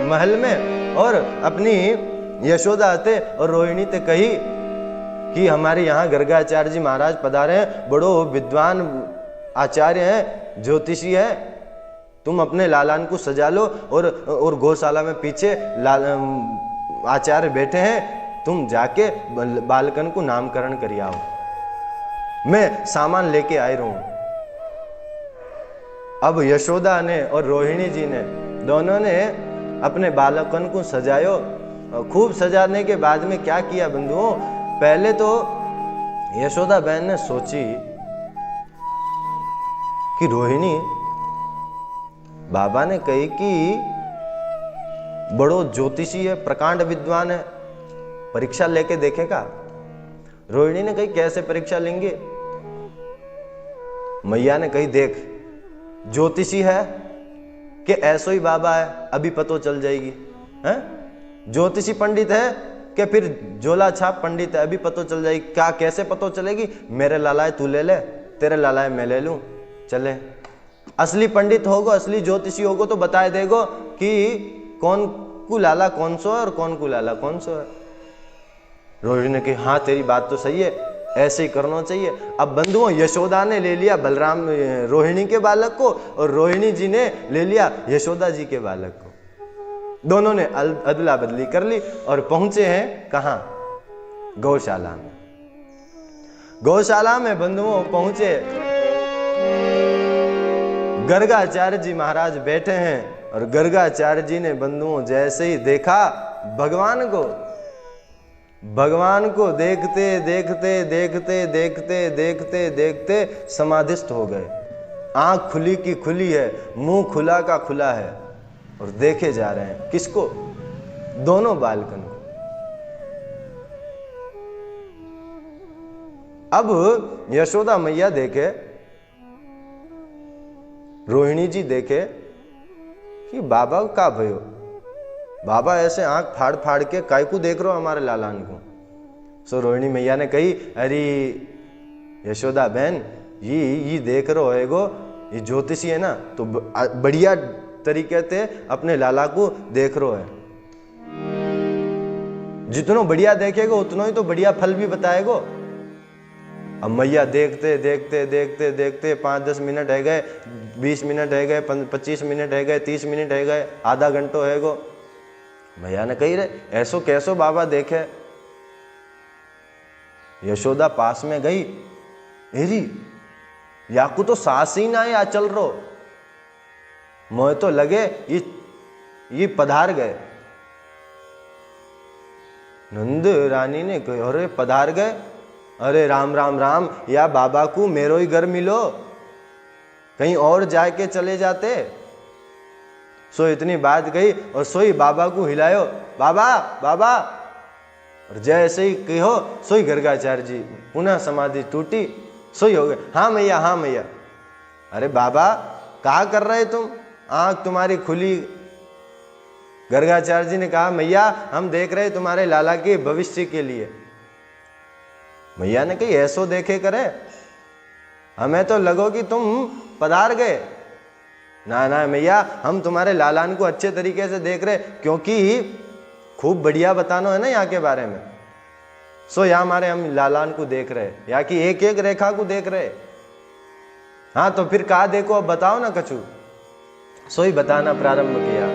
महल में, और अपनी यशोदा थे और रोहिणी ते कही कि हमारे यहाँ गर्गाचार्य जी महाराज पधारे हैं, बड़ो विद्वान आचार्य हैं, ज्योतिषी है, तुम अपने लालान को सजा लो, और गौशाला में पीछे आचार्य बैठे हैं, तुम जाके बालकन को नामकरण कर आओ, मैं सामान लेके आई रहूं। अब यशोदा ने और रोहिणी जी ने दोनों ने अपने बालकन को सजायो। खूब सजाने के बाद में क्या किया बंधुओं, पहले तो यशोदा बहन ने सोची कि रोहिणी बाबा ने कही कि बड़ो ज्योतिषी है, प्रकांड विद्वान है, परीक्षा लेके देखेगा। रोहिणी ने कही कैसे परीक्षा लेंगे? मैया ने कही देख ज्योतिषी है कि ऐसो ही बाबा है, अभी पतो चल जाएगी। हैं? ज्योतिषी पंडित है कि फिर जोला छाप पंडित है, अभी पतो चल जाएगी। क्या कैसे पतो चलेगी? मेरे लालाए तू ले ले, तेरे लालाए मैं ले लूं, चले। असली पंडित होगो, असली ज्योतिषी होगो तो बताए देगो कि कौन को लाला कौन सो है और कौन को लाला कौन सो है। रोहिणी ने कही हाँ तेरी बात तो सही है, ऐसे ही करना चाहिए। अब बंधुओं यशोदा ने ले लिया बलराम रोहिणी के बालक को, और रोहिणी जी ने ले लिया यशोदा जी के बालक को। दोनों ने अदला बदली कर ली और पहुंचे हैं कहां? गौशाला में। गौशाला में बंधुओं पहुंचे, गर्गाचार्य जी महाराज बैठे हैं, और गर्गाचार्य जी ने बंधुओं जैसे ही देखा भगवान को देखते देखते देखते देखते देखते देखते समाधिस्थ हो गए। आंख खुली की खुली है, मुंह खुला का खुला है, और देखे जा रहे हैं किसको? दोनों बालकन को। अब यशोदा मैया देखे, रोहिणी जी देखे कि बाबा का भयो, बाबा ऐसे आंख फाड़ फाड़ के काय को देख रहे हो हमारे लालान को। सो रोहिणी मैया ने कही अरे यशोदा बहन ये देख रहे होएगो, ये ज्योतिषी है ना, तो बढ़िया तरीके से अपने लाला को देख रहे है। जितनो बढ़िया देखेगो उतना ही तो बढ़िया फल भी बताएगो। अब मैया देखते देखते देखते देखते 5-10 मिनट है गए, 20 मिनट है गए, 25 मिनट है गए, 30 मिनट है गए, आधा घंटो है गो। मैया ने कही रहे ऐसो कैसो बाबा देखे। यशोदा पास में गई, एरी याकू तो सास ही ना या चल रो, मोह तो लगे ये पधार गए। नंद रानी ने कहा अरे पधार गए, अरे राम राम राम, या बाबा को मेरो ही घर मिलो, कहीं और जाके चले जाते। सो इतनी बात गई और सोई बाबा को हिलायो, बाबा बाबा, और जैसे ही कहो सोई गर्गाचार्य जी पुनः समाधि टूटी, सोई हो गए। हाँ मैया, हाँ मैया। अरे बाबा क्या कर रहे तुम, आंख तुम्हारी खुली। गर्गाचार्य जी ने कहा मैया हम देख रहे तुम्हारे लाला के भविष्य के लिए। मैया ने कही ऐसो देखे करे, हमें तो लगो कि तुम पधार गए। ना ना मैया, हम तुम्हारे लालान को अच्छे तरीके से देख रहे, क्योंकि खूब बढ़िया बताना है ना यहाँ के बारे में। सो यहाँ हमारे हम लालान को देख रहे, यहाँ की एक एक रेखा को देख रहे। हाँ तो फिर कहा देखो, अब बताओ ना कछु। सो ही बताना प्रारंभ किया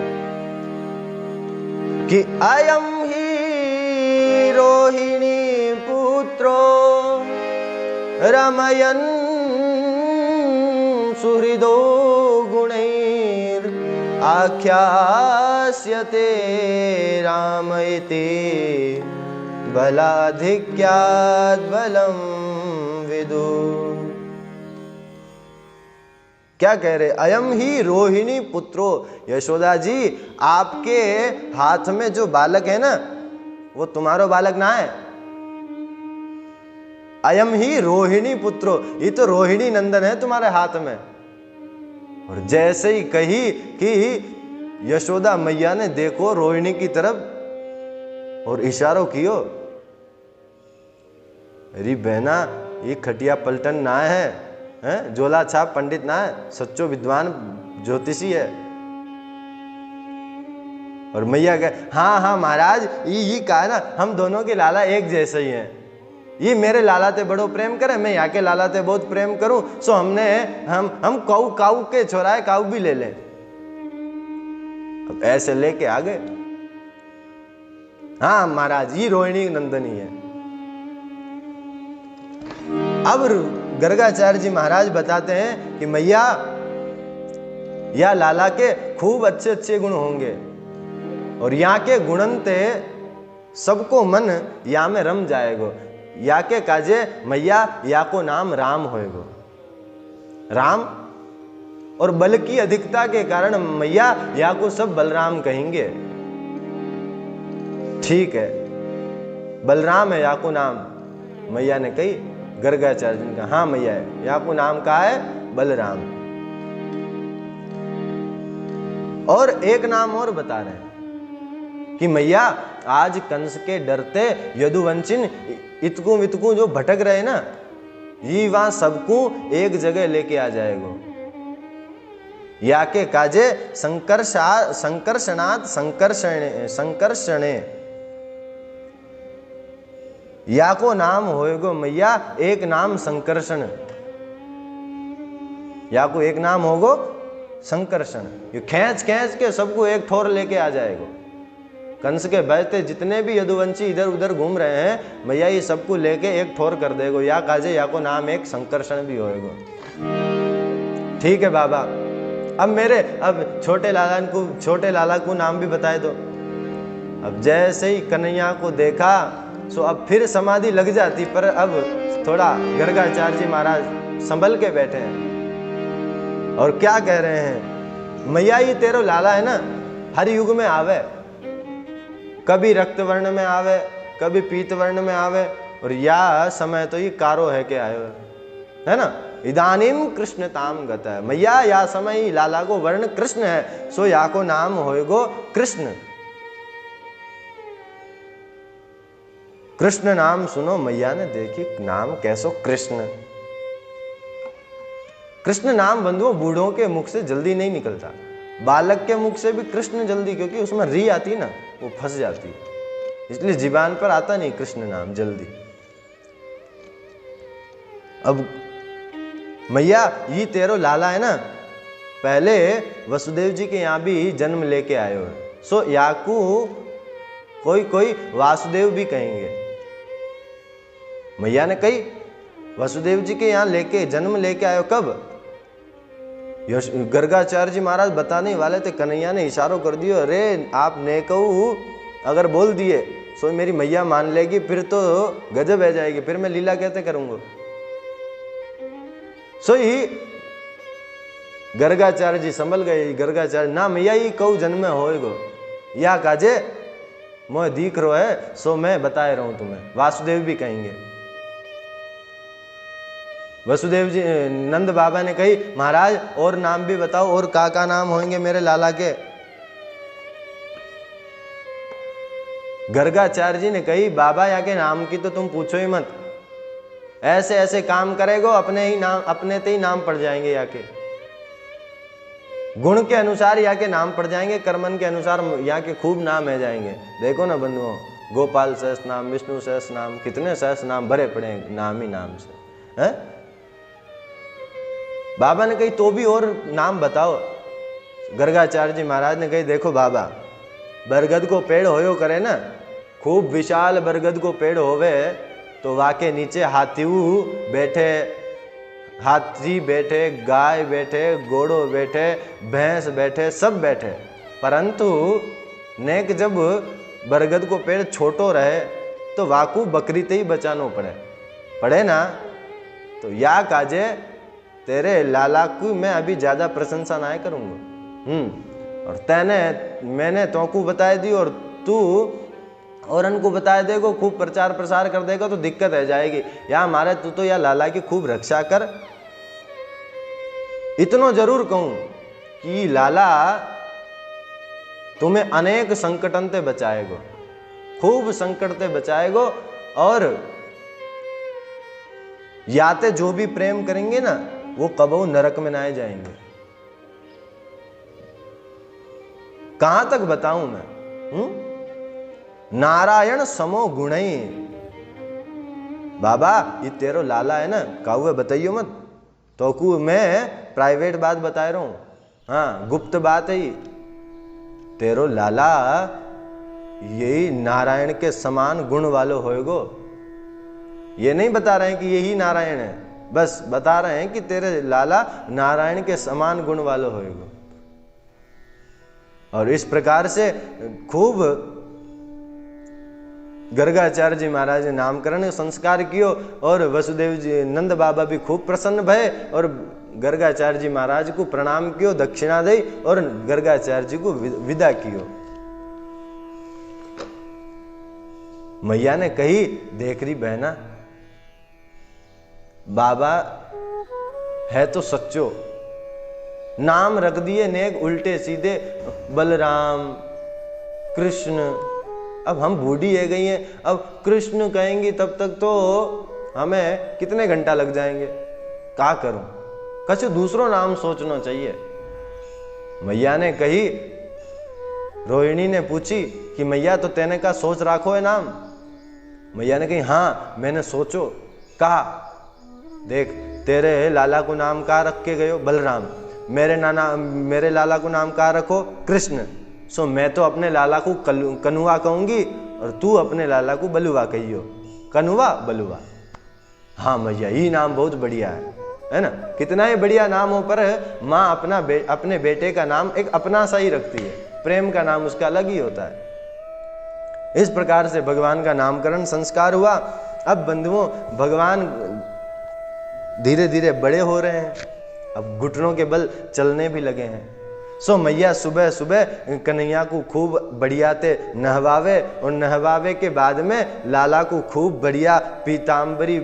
कि अयम ही रोहिणी पुत्रो रमयन् सुहृदो गुणैर आख्यास्यते राम इति बलाधिक्यात् बलम विदु। क्या कह रहे, अयम ही रोहिणी पुत्रो, यशोदा जी आपके हाथ में जो बालक है ना वो तुम्हारो बालक ना है। अयम ही रोहिणी पुत्रो, ये तो रोहिणी नंदन है तुम्हारे हाथ में। और जैसे ही कही कि यशोदा मैया ने देखो रोहिणी की तरफ और इशारों कियो, अरे बहना ये खटिया पलटन ना है, जोला छाप पंडित ना है, सच्चो विद्वान ज्योतिषी है। और मैया कहे हाँ हाँ महाराज, ये कहा ना हम दोनों के लाला एक जैसे ही हैं। ये मेरे लाला ते बड़ो प्रेम करे, मैं यहाँ के लाला ते बहुत प्रेम करूं। सो हमने हम काऊ के छोराए काऊ भी ले लें। अब ऐसे लेके आ गए। हाँ महाराज ये रोहिणी नंदनी है। अब गर्गाचार्य जी महाराज बताते हैं कि मैया या लाला के खूब अच्छे अच्छे गुण होंगे, और यहाँ के गुणनते सबको मन या में रम जाएगो। या के काजे मैया या को नाम राम होएगो। राम और बल की अधिकता के कारण मैया या को सब बलराम कहेंगे। ठीक है, बलराम है या को नाम, मैया ने कही। गर्गाचार्य ने कहा हाँ मैया है, या को नाम का है बलराम। और एक नाम और बता रहे हैं कि मैया आज कंस के डरते यदुवंशिन इतकू वितकू जो भटक रहे ना, ये वहां सबको एक जगह लेके आ जाएगो। या के काजे संकर्षणात् संकर्षणे या को नाम होएगो मैया एक नाम संकर्षण। या को एक नाम होगो संकर्षण, ये खींच खींच के सबको एक ठोर लेके आ जाएगो। कंस के बहते जितने भी यदुवंशी इधर उधर घूम रहे हैं, मैया ये सबको लेके एक ठोर कर देगो। या काजे या को नाम एक संकर्षण भी होएगो। ठीक है बाबा, अब छोटे लाला को नाम भी बताए दो। अब जैसे ही कन्हैया को देखा सो अब फिर समाधि लग जाती, पर अब थोड़ा गर्गाचार्य जी महाराज संभल के बैठे हैं और क्या कह रहे हैं, मैया ये तेरो लाला है ना, हर युग में आवे, कभी रक्त वर्ण में आवे, कभी पीत वर्ण में आवे, और या समय तो ये कारो है के आयो है ना। इदानीम कृष्णताम गता है, मैया या समय ही लाला को वर्ण कृष्ण है, सो या को नाम होएगो कृष्ण। कृष्ण नाम सुनो, मैया ने देखी नाम कैसो कृष्ण। कृष्ण नाम बंधुओं बूढ़ों के मुख से जल्दी नहीं निकलता, बालक के मुख से भी कृष्ण जल्दी, क्योंकि उसमें री आती ना वो फंस जाती, इसलिए जीबान पर आता नहीं कृष्ण नाम जल्दी। अब मैया ये तेरो लाला है ना, पहले वसुदेव जी के यहाँ भी जन्म लेके आए हो, सो याकू कोई कोई वासुदेव भी कहेंगे। मैया ने कही वसुदेव जी के यहाँ जन्म लेके आयो कब? गर्गाचार्य जी महाराज बताने वाले थे, कन्हैया ने इशारों कर दियो, अरे आप ने कहू अगर बोल दिए सो मेरी मैया मान लेगी, फिर तो गजब है जाएगी, फिर मैं लीला कैसे करूंगा। सो ही गर्गाचार्य जी संभल गए। गर्गाचार्य ना मैया ही कहू जन्म में होएगो, या काजे मोह दिख रो है सो मैं बताए रहूं तुम्हें। वासुदेव भी कहेंगे। वसुदेव जी नंद बाबा ने कही महाराज और नाम भी बताओ, और का नाम होंगे मेरे लाला के? गर्गाचार्य जी ने कही बाबा या के नाम की तो तुम पूछो ही मत, ऐसे ऐसे काम करेगो अपने ते ही नाम पड़ जाएंगे, या के गुण के अनुसार या के नाम पड़ जाएंगे, कर्मन के अनुसार या के खूब नाम है जाएंगे। देखो ना बंधुओं, गोपाल सहस नाम, विष्णु सहस नाम, कितने सहस नाम भरे पड़े नाम ही नाम से है। बाबा ने कही तो भी और नाम बताओ। गर्गाचार्य जी महाराज ने कही देखो बाबा, बरगद को पेड़ होयो करे ना, खूब विशाल बरगद को पेड़ होवे तो वाके नीचे हाथी बैठे, गाय बैठे, घोड़ो बैठे, भैंस बैठे, सब बैठे, परंतु नेक जब बरगद को पेड़ छोटो रहे तो वाकू बकरी ते ही बचानो पड़े ना। तो या काजे तेरे लाला की मैं अभी ज्यादा प्रशंसा ना करूंगा। और मैंने तोकू बताए दी और तू और उनको बताए देगो, खूब प्रचार प्रसार कर देगा तो दिक्कत है जाएगी। या हमारे तू तो या लाला की खूब रक्षा कर। इतनो जरूर कहूं कि लाला तुम्हें अनेक संकटन ते बचाएगो, खूब संकट ते बचाएगो, और याते जो भी प्रेम करेंगे ना वो कबो नरक में ना जाएंगे। कहां तक बताऊं मैं? नारायण समो गुणई। बाबा ये तेरो लाला है ना, काहुए बताइयो मत, तो को मैं प्राइवेट बात बता रहा हूं, हाँ गुप्त बात है। तेरो लाला यही नारायण के समान गुण वालो होएगो। ये नहीं बता रहे हैं कि यही नारायण है, बस बता रहे हैं कि तेरे लाला नारायण के समान गुण वालो होएगो। और इस प्रकार से खूब गर्गाचार्य जी महाराज ने नामकरण संस्कार कियो, और वसुदेव जी नंद बाबा भी खूब प्रसन्न भये और गर्गाचार्य जी महाराज को प्रणाम कियो, दक्षिणा दई और गर्गाचार्य जी को विदा कियो। मैया ने कही देख रही बहना, बाबा है तो सच्चो, नाम रख दिए नेक उल्टे सीधे, बलराम कृष्ण। अब हम बूढ़ी है गई हैं, अब कृष्ण कहेंगी तब तक तो हमें कितने घंटा लग जाएंगे। क्या करूं, कुछ दूसरो नाम सोचना चाहिए। मैया ने कही, रोहिणी ने पूछी कि मैया तो तेने का सोच राखो है नाम? मैया ने कही हाँ मैंने सोचो। कहा देख तेरे लाला को नाम का रख के गयो बलराम, मेरे लाला को नाम का रखो कृष्ण। सो मैं तो अपने लाला को कनुआ कहूंगी और तू अपने लाला को बलुआ कहियो। कनुआ बलुआ, हाँ मैया ये नाम बहुत बढ़िया है ना। कितना ही बढ़िया नाम हो, पर माँ अपने बेटे का नाम एक अपना सा ही रखती है, प्रेम का नाम उसका अलग ही होता है। इस प्रकार से भगवान का नामकरण संस्कार हुआ। अब बंधुओं भगवान धीरे धीरे बड़े हो रहे हैं, अब घुटनों के बल चलने भी लगे हैं। सो मैया सुबह सुबह कन्हैया को खूब बढ़िया ते नहवावे, और नहवावे के बाद में लाला को खूब बढ़िया पीताम्बरी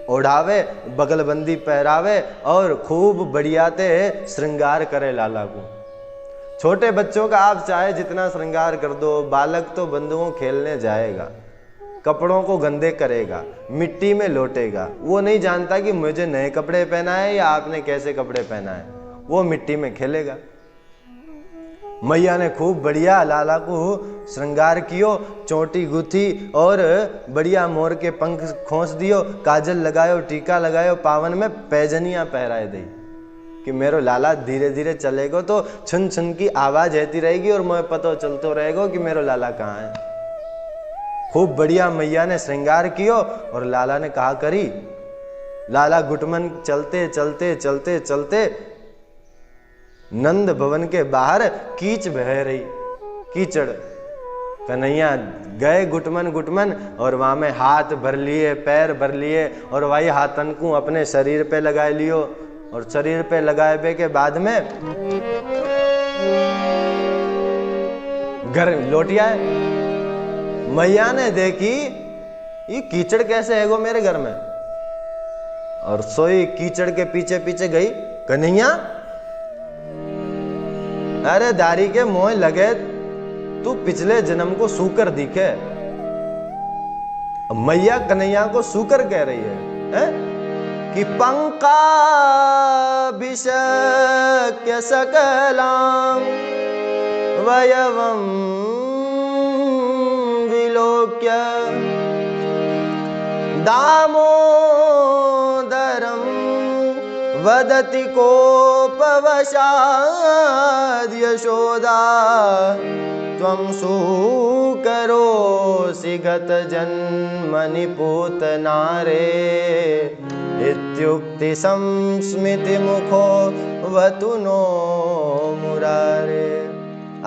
ओढ़ावे, बगलबंदी पहरावे और खूब बढ़िया ते श्रृंगार करे लाला को। छोटे बच्चों का आप चाहे जितना श्रृंगार कर दो, बालक तो बंधुओं खेलने जाएगा, कपड़ों को गंदे करेगा, मिट्टी में लौटेगा, वो नहीं जानता कि मुझे नए कपड़े पहना है या आपने कैसे कपड़े पहना है, वो मिट्टी में खेलेगा। मैया ने खूब बढ़िया लाला को श्रृंगार कियो, चोटी गुथी और बढ़िया मोर के पंख खोस दियो, काजल लगायो, टीका लगायो, पावन में पैजनियां पहराए दी कि मेरो लाला धीरे धीरे चलेगो तो छुन छुन की आवाज रहती रहेगी और मुझे पता चलतो रहेगो कि मेरो लाला कहाँ है। खूब बढ़िया मैया ने श्रृंगार कियो और लाला ने कहा करी। लाला गुटमन चलते चलते चलते चलते नंद भवन के बाहर कीच बह रही, कीचड़। कन्हैया गए गुटमन गुटमन और वहां में हाथ भर लिए, पैर भर लिए और वही हाथन को अपने शरीर पे लगाए लियो। और शरीर पे लगाए के बाद में घर लौटिया। मैया ने देखी ये कीचड़ कैसे है गो मेरे घर में, और सोई कीचड़ के पीछे पीछे गई। कन्हैया, अरे दारी के मोह लगे, तू पिछले जन्म को सूकर दिखे। मैया कन्हैया को सूकर कह रही है कि पंका विशक्य सकलाम वयवम विलोक्य दामोदरम वदति कोपवशाद यशोदा त्वं सुकरोसि गत जन्मनि पूतनारे इत्युक्ति संस्मिति मुखो वतु नो मुरारे।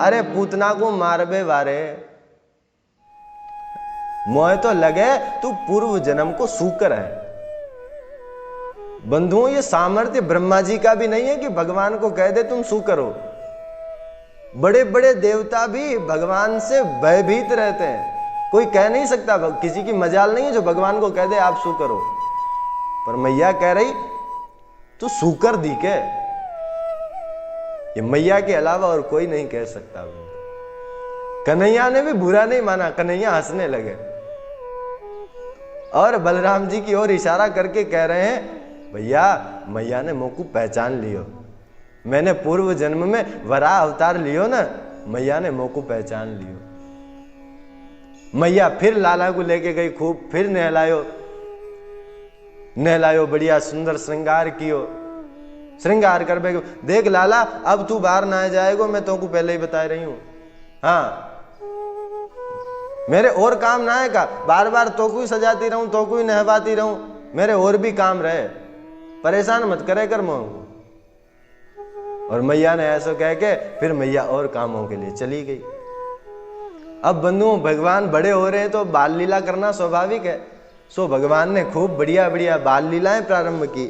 अरे पूतना को मारबे वारे, मोह तो लगे तू पूर्व जन्म को सूकर है। बंधुओं, ये सामर्थ्य ब्रह्मा जी का भी नहीं है कि भगवान को कह दे तुम सूकर हो। बड़े बड़े देवता भी भगवान से भयभीत रहते हैं। कोई कह नहीं सकता, किसी की मजाल नहीं है जो भगवान को कह दे आप सूकर हो। पर मैया कह रही तू सूकर दिखे। ये मैया के अलावा और कोई नहीं कह सकता। कन्हैया ने भी बुरा नहीं माना, कन्हैया हंसने लगे और बलराम जी की ओर इशारा करके कह रहे हैं भैया, मैया ने मुझ को पहचान लियो। मैंने पूर्व जन्म में वराह अवतार लियो ना, मैया ने मुझ को पहचान लियो। मैया फिर लाला को लेके गई, खूब फिर नहलायो, बढ़िया सुंदर श्रृंगार कियो। श्रृंगार कर बे, देख लाला अब तू बाहर ना जाएगो, मैं तुमको पहले ही बता रही हूं। हाँ, मेरे और काम ना है का, बार बार तो कोई सजाती रहूं, तो कोई नहवाती रहूं, मेरे और भी काम रहे, परेशान मत करे कर मोह। और मैया ने ऐसा कह के फिर मैया और कामों के लिए चली गई। अब बंधुओं, भगवान बड़े हो रहे हैं तो बाल लीला करना स्वाभाविक है। सो भगवान ने खूब बढ़िया बढ़िया बाल लीलाएं प्रारंभ की।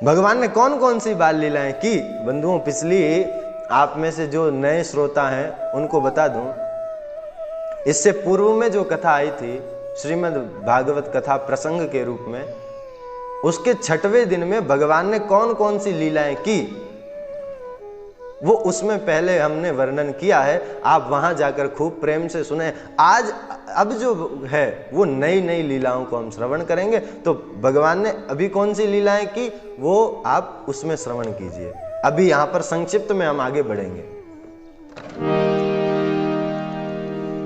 भगवान ने कौन कौन सी बाल लीलाएं की बंधुओं, पिछली आप में से जो नए श्रोता हैं उनको बता दूं। इससे पूर्व में जो कथा आई थी श्रीमद् भागवत कथा प्रसंग के रूप में, उसके 6वें दिन में भगवान ने कौन कौन सी लीलाएं की वो उसमें पहले हमने वर्णन किया है। आप वहां जाकर खूब प्रेम से सुने। आज अब जो है वो नई नई लीलाओं को हम श्रवण करेंगे। तो भगवान ने अभी कौन सी लीलाएं की वो आप उसमें श्रवण कीजिए। अभी यहां पर संक्षिप्त में हम आगे बढ़ेंगे।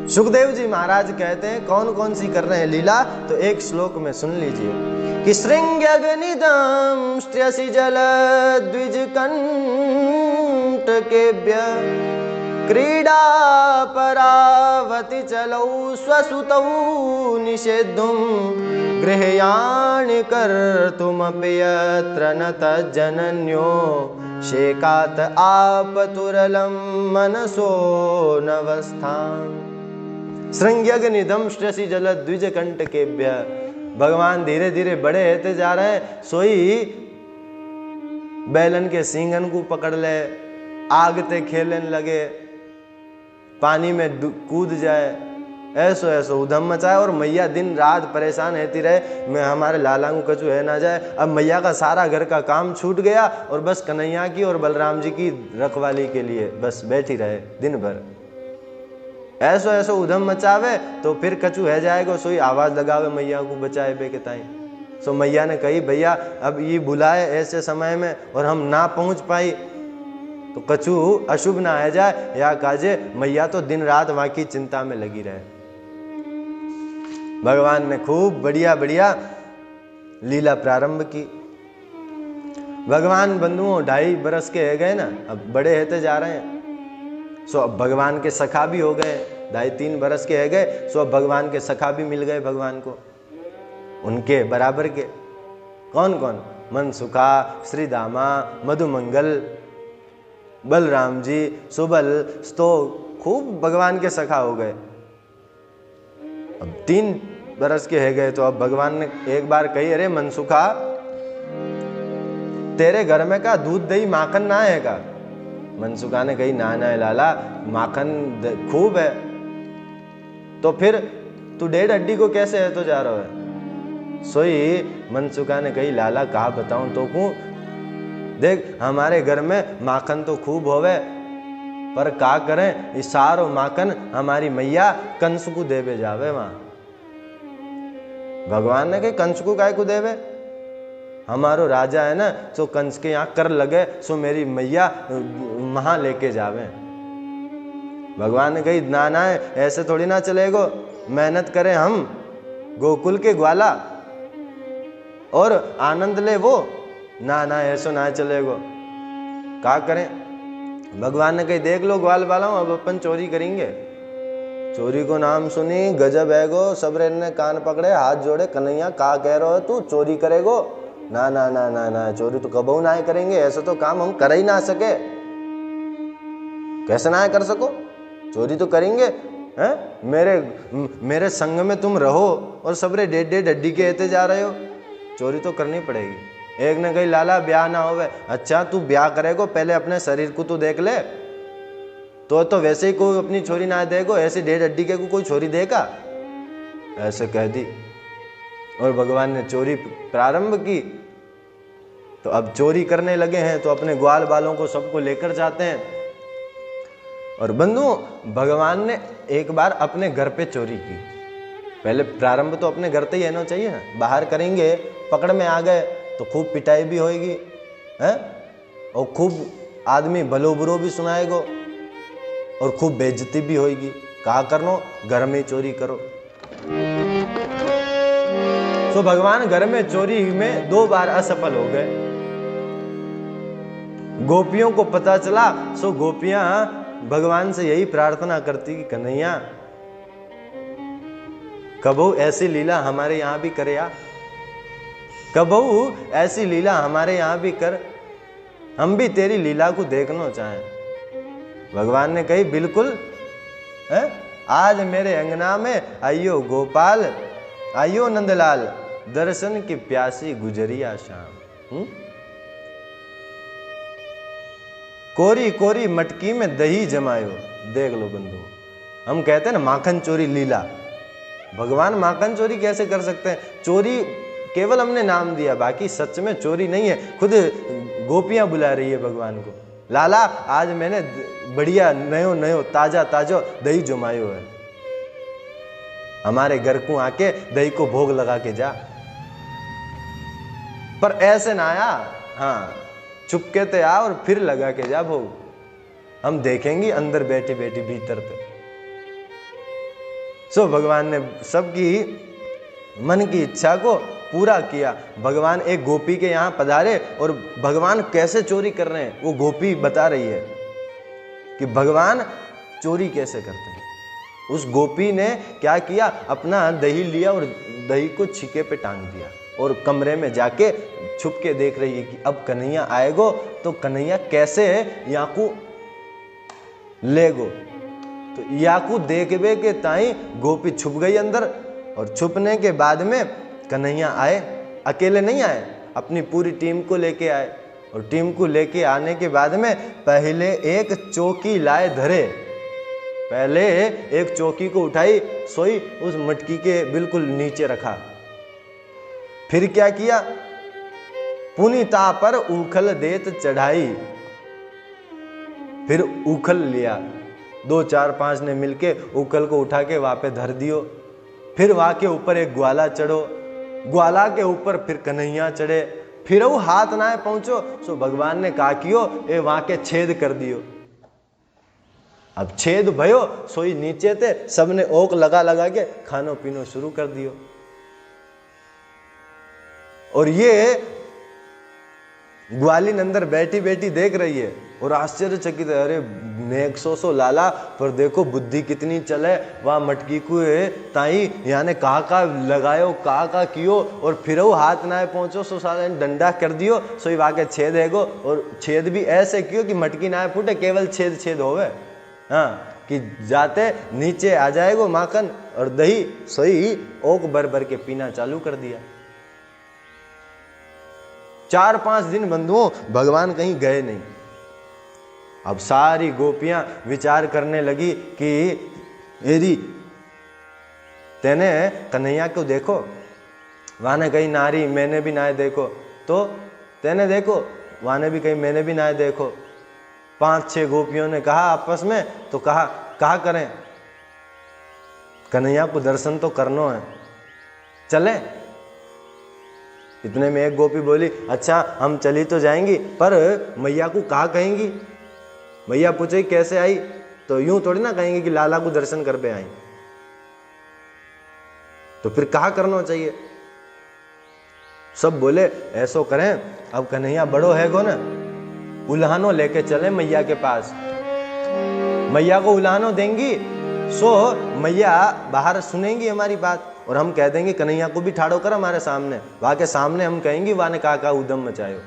सुखदेव जी महाराज कहते हैं कौन कौन सी कर रहे हैं लीला, तो एक श्लोक में सुन लीजिए कि श्रृंग्यग्निदं स्त्र्यसि जलद्विज कंटकेभ्य क्रीडा परावति चलौ स्वसुतौ निषेद्धुं गृह्याणि कर्तुमपि यत्र न तज्जनन्यो शेकात आपतुरलं मनसो नवस्थाम्। श्रृंग्यग्निदं स्त्र्यसि जलद्विज कंटकेभ्य, भगवान धीरे धीरे बड़े होते जा रहे हैं। सोई बैलन के सींगन को पकड़ ले, आग ते खेलने लगे, पानी में कूद जाए, ऐसो ऐसो उधम मचाए। और मैया दिन रात परेशान रहती रहे, मैं हमारे लाला को कछु है ना जाए। अब मैया का सारा घर का काम छूट गया और बस कन्हैया की और बलराम जी की रखवाली के लिए बस बैठी रहे दिन भर। ऐसो ऐसो उधम मचावे तो फिर कछु है जाएगा, सोई आवाज लगावे मैया को बचाए बे के ताई। सो मैया ने कही भैया अब ये बुलाए ऐसे समय में और हम ना पहुंच पाई तो कछु अशुभ ना है जाए, या काजे मैया तो दिन रात वहां की चिंता में लगी रहे। भगवान ने खूब बढ़िया बढ़िया लीला प्रारंभ की। भगवान बंधुओं 2.5 बरस के है गए ना, अब बड़े होते जा रहे हैं। सो अब भगवान के सखा भी हो गए, 2.5-3 बरस के है गए, सो अब भगवान के सखा भी मिल गए भगवान को, उनके बराबर के। कौन कौन? मनसुखा, श्री दामा, मधुमंगल, बलराम जी, सुबल, तो खूब भगवान के सखा हो गए। अब 3 बरस के है गए, तो अब भगवान ने एक बार कही, अरे मनसुखा, तेरे घर में का दूध दही माखन ना है का? मनसुखा ने कही, ना ना लाला, माखन खूब है। तो फिर तू 1.5 हड्डी को कैसे है तो जा रहा है? सोई मनसुखा ने कही, लाला कहा बताऊं तो को, देख हमारे घर में माखन तो खूब होवे, पर का करें, इस सारो माखन हमारी मैया कंस को देवे जावे वहां। भगवान ने कही, कंस को काय को देवे? हमारो राजा है ना, सो कंस के यहाँ कर लगे, सो मेरी मैया वहां लेके जावे। भगवान ने कही, ना ना ऐसे थोड़ी ना चलेगो, मेहनत करें हम गोकुल के ग्वाला और आनंद ले वो, ना ना ऐसा ना चलेगो। क्या करें? भगवान ने कही, देख लो ग्वाल वाला हूं, अब अपन चोरी करेंगे। चोरी को नाम सुनी, गजब है गो, सब ने कान पकड़े, हाथ जोड़े, कन्हैया का कह रहे हो तू, चोरी करेगो? ना ना ना ना ना, चोरी तो कबहू ना करेंगे, ऐसा तो काम हम कर ही ना सके। कैसे ना कर सको? चोरी तो करेंगे हैं? मेरे संग में तुम रहो और सबरे 1.5 हड्डी के एते जा रहे हो, चोरी तो करनी पड़ेगी। एक ने कही, लाला ब्याह ना होवे। अच्छा तू ब्याह करेगो, पहले अपने शरीर को तो देख ले, तो वैसे ही कोई अपनी छोरी ना देगो, ऐसे 1.5 हड्डी के को कोई छोरी देगा? ऐसे कह दी और भगवान ने चोरी प्रारंभ की। तो अब चोरी करने लगे हैं, तो अपने ग्वाल बालों को सबको लेकर जाते हैं। और बंधु, भगवान ने एक बार अपने घर पे चोरी की। पहले प्रारंभ तो अपने घर पे ही रहना चाहिए ना, बाहर करेंगे, पकड़ में आ गए तो खूब पिटाई भी होएगी हैं, और खूब आदमी भलो बुरो भी सुनाएगो और खूब बेइज्जती भी होएगी। कहा करनो, घर में चोरी करो। तो भगवान घर में चोरी में 2 बार असफल हो गए। गोपियों को पता चला, सो गोपियां भगवान से यही प्रार्थना करती कि कन्हैया कबहू ऐसी लीला हमारे यहां भी करे, या कबहू ऐसी लीला हमारे यहां भी कर, हम भी तेरी लीला को देखना चाहें। भगवान ने कही, बिल्कुल है, आज मेरे अंगना में आइयो गोपाल, आइयो नंदलाल, दर्शन की प्यासी गुजरिया शाम। कोरी कोरी मटकी में दही जमायो। देख लो बंधु, हम कहते हैं ना माखन चोरी लीला, भगवान माखन चोरी कैसे कर सकते हैं? चोरी केवल हमने नाम दिया, बाकी सच में चोरी नहीं है। खुद गोपियां बुला रही है भगवान को, लाला आज मैंने बढ़िया नयो नयो ताजा ताजा दही जमायो है, हमारे घर को आके दही को भोग लगा के जा। पर ऐसे ना आया, हाँ चुपके ते आ और फिर लगा के जा भोग, हम देखेंगे अंदर बैठी बैठी भीतर पे। सो भगवान ने सबकी मन की इच्छा को पूरा किया। भगवान एक गोपी के यहाँ पधारे और भगवान कैसे चोरी कर रहे हैं वो गोपी बता रही है कि भगवान चोरी कैसे करते हैं। उस गोपी ने क्या किया, अपना दही लिया और दही को छिके पे टांग दिया और कमरे में जाके छुप के देख रही है कि अब कन्हैया आएगो तो कन्हैया कैसे याकू लेगो। तो याकू देखबे के ताई गोपी छुप गई अंदर, और छुपने के बाद में कन्हैया आए। अकेले नहीं आए, अपनी पूरी टीम को लेके आए, और टीम को लेके आने के बाद में पहले एक चौकी लाए धरे, पहले एक चौकी को उठाई, सोई उस मटकी के बिल्कुल नीचे रखा। फिर क्या किया, पुनीता पर उखल देत चढ़ाई, फिर उखल लिया, 2 4 5 ने मिलके उखल को उठा के वहां पे धर दियो। फिर वहां के ऊपर एक ग्वाला चढ़ो, ग्वाला के ऊपर फिर कन्हैया चढ़े, फिर वो हाथ ना पहुंचो, सो भगवान ने कहा कियो ए वहां के छेद कर दियो। अब छेद भयो, सोई नीचे थे, सबने ओक लगा लगा के खानो पीनो शुरू कर दियो। और ये ग्वालिन अंदर बैठी बैठी देख रही है और आश्चर्यचकित है, अरे नेक सो लाला, पर देखो बुद्धि कितनी चले, वहाँ मटकी को ताई याने कहा लगायो, कहा कियो, और फिर वो हाथ ना पहुंचो सो साले डंडा कर दियो, सो वाके छेद हैगो, और छेद भी ऐसे कियो कि मटकी ना फूटे, केवल छेद होवे, हाँ, कि जाते नीचे आ जाएगो माखन और दही, सोई ओक भर के पीना चालू कर दिया। 4-5 दिन बंधुओं भगवान कहीं गए नहीं। अब सारी गोपियां विचार करने लगी कि एरी तेने कन्हैया को देखो, वाने कहीं नारी मैंने भी ना देखो, तो तेने देखो, वाने भी कहीं मैंने भी ना देखो। 5-6 गोपियों ने कहा आपस में, तो कहा करें, कन्हैया को दर्शन तो करना है, चले। इतने में एक गोपी बोली, अच्छा हम चली तो जाएंगी, पर मैया को कहा कहेंगी? मैया पूछे कैसे आई, तो यूं थोड़ी ना कहेंगे कि लाला को दर्शन कर पे आई, तो फिर कहा करना चाहिए। सब बोले ऐसो करें, अब कन्हैया बड़ो है गो ना, उल्हानो लेके चले मैया के पास, मैया को उल्हानो देंगी, सो मैया बाहर सुनेंगी हमारी बात, और हम कह देंगे कन्हैया को भी ठाड़ो कर हमारे सामने, वहां के सामने हम कहेंगे वाने का उदम मचायो,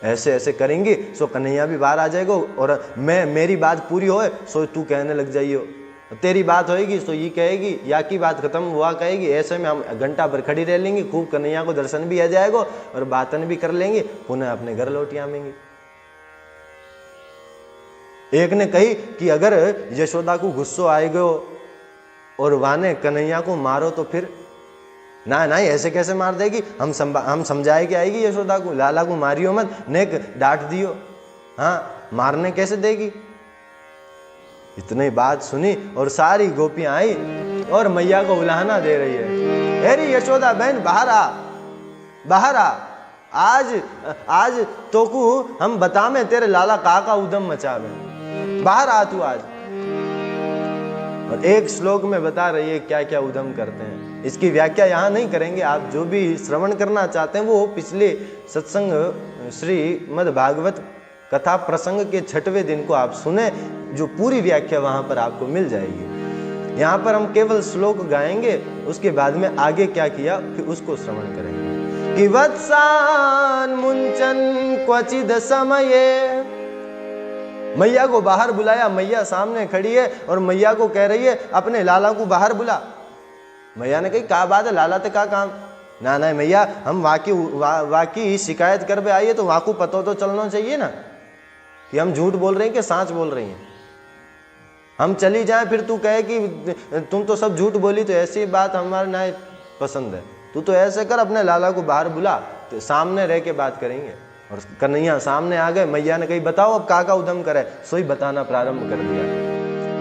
ऐसे ऐसे करेंगे, सो कन्हैया भी बाहर आ जाएगा, और मेरी बात पूरी होए सो तू कहने लग जाइयो, तेरी बात होएगी सो ये कहेगी, या की बात खत्म हुआ कहेगी, ऐसे में हम घंटा भर खड़ी रह लेंगे, खूब कन्हैया को दर्शन भी आ जाएगा और बातन भी कर लेंगे, पुनः अपने घर लौट आवेंगे। एक ने कही कि अगर यशोदा को गुस्सो आएगा और वाने कन्हैया को मारो तो फिर, ना ना ऐसे कैसे मार देगी, हम समझाए के आएगी यशोदा को, लाला को मारियो मत, नेक डांट दियो, हाँ मारने कैसे देगी। इतनी बात सुनी और सारी गोपियां आई और मैया को उलाहना दे रही है, अरे यशोदा बहन बाहर आ, बाहर आ, आज तो को हम बता में तेरे लाला का उदम मचावे, बाहर आ तू आज। और एक श्लोक में बता रही है क्या क्या उदम करते हैं, इसकी व्याख्या यहाँ नहीं करेंगे, आप जो भी श्रवण करना चाहते हैं वो पिछले सत्संग श्रीमद् भागवत कथा प्रसंग के 6वें दिन को आप सुने, जो पूरी व्याख्या वहां पर आपको मिल जाएगी। यहाँ पर हम केवल श्लोक गाएंगे, उसके बाद में आगे क्या किया फिर उसको श्रवण करेंगे। कि वत्सान मुंचन क्वचिद समये, मैया को बाहर बुलाया, मैया सामने खड़ी है और मैया को कह रही है अपने लाला को बाहर बुला। मैया ने कही क्या बात है लाला ते का काम, ना ना मैया हम वाकी शिकायत कर पे आई है, तो वाकू पतो तो चलना चाहिए ना कि हम झूठ बोल रहे हैं कि सच बोल रही हैं। हम चली जाए फिर तू कहे कि तुम तो सब झूठ बोली, तो ऐसी बात हमारे ना पसंद है, तू तो ऐसे कर अपने लाला को बाहर बुला, तो सामने रह के बात करेंगे। और कन्हैया सामने आ गए, मैया ने कही बताओ अब का उदम करे, सोई बताना प्रारंभ कर दिया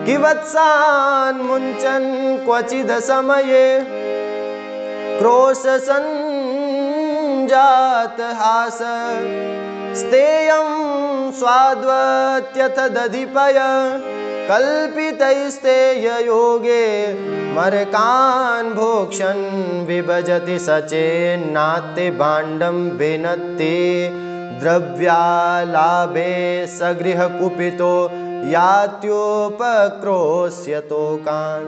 कि वत्सान मुंचन क्वचिद समये क्रोश संजात हास स्तेयं स्वाद्वत्यथ दधिपय कल्पितैस्तेय योगे मरकान् भोक्षन् विभजति सचेन्नाते भाण्डं भिनत्ति द्रव्यालाभे सगृह कुपितो यात्योपक्रोश्यतो कान।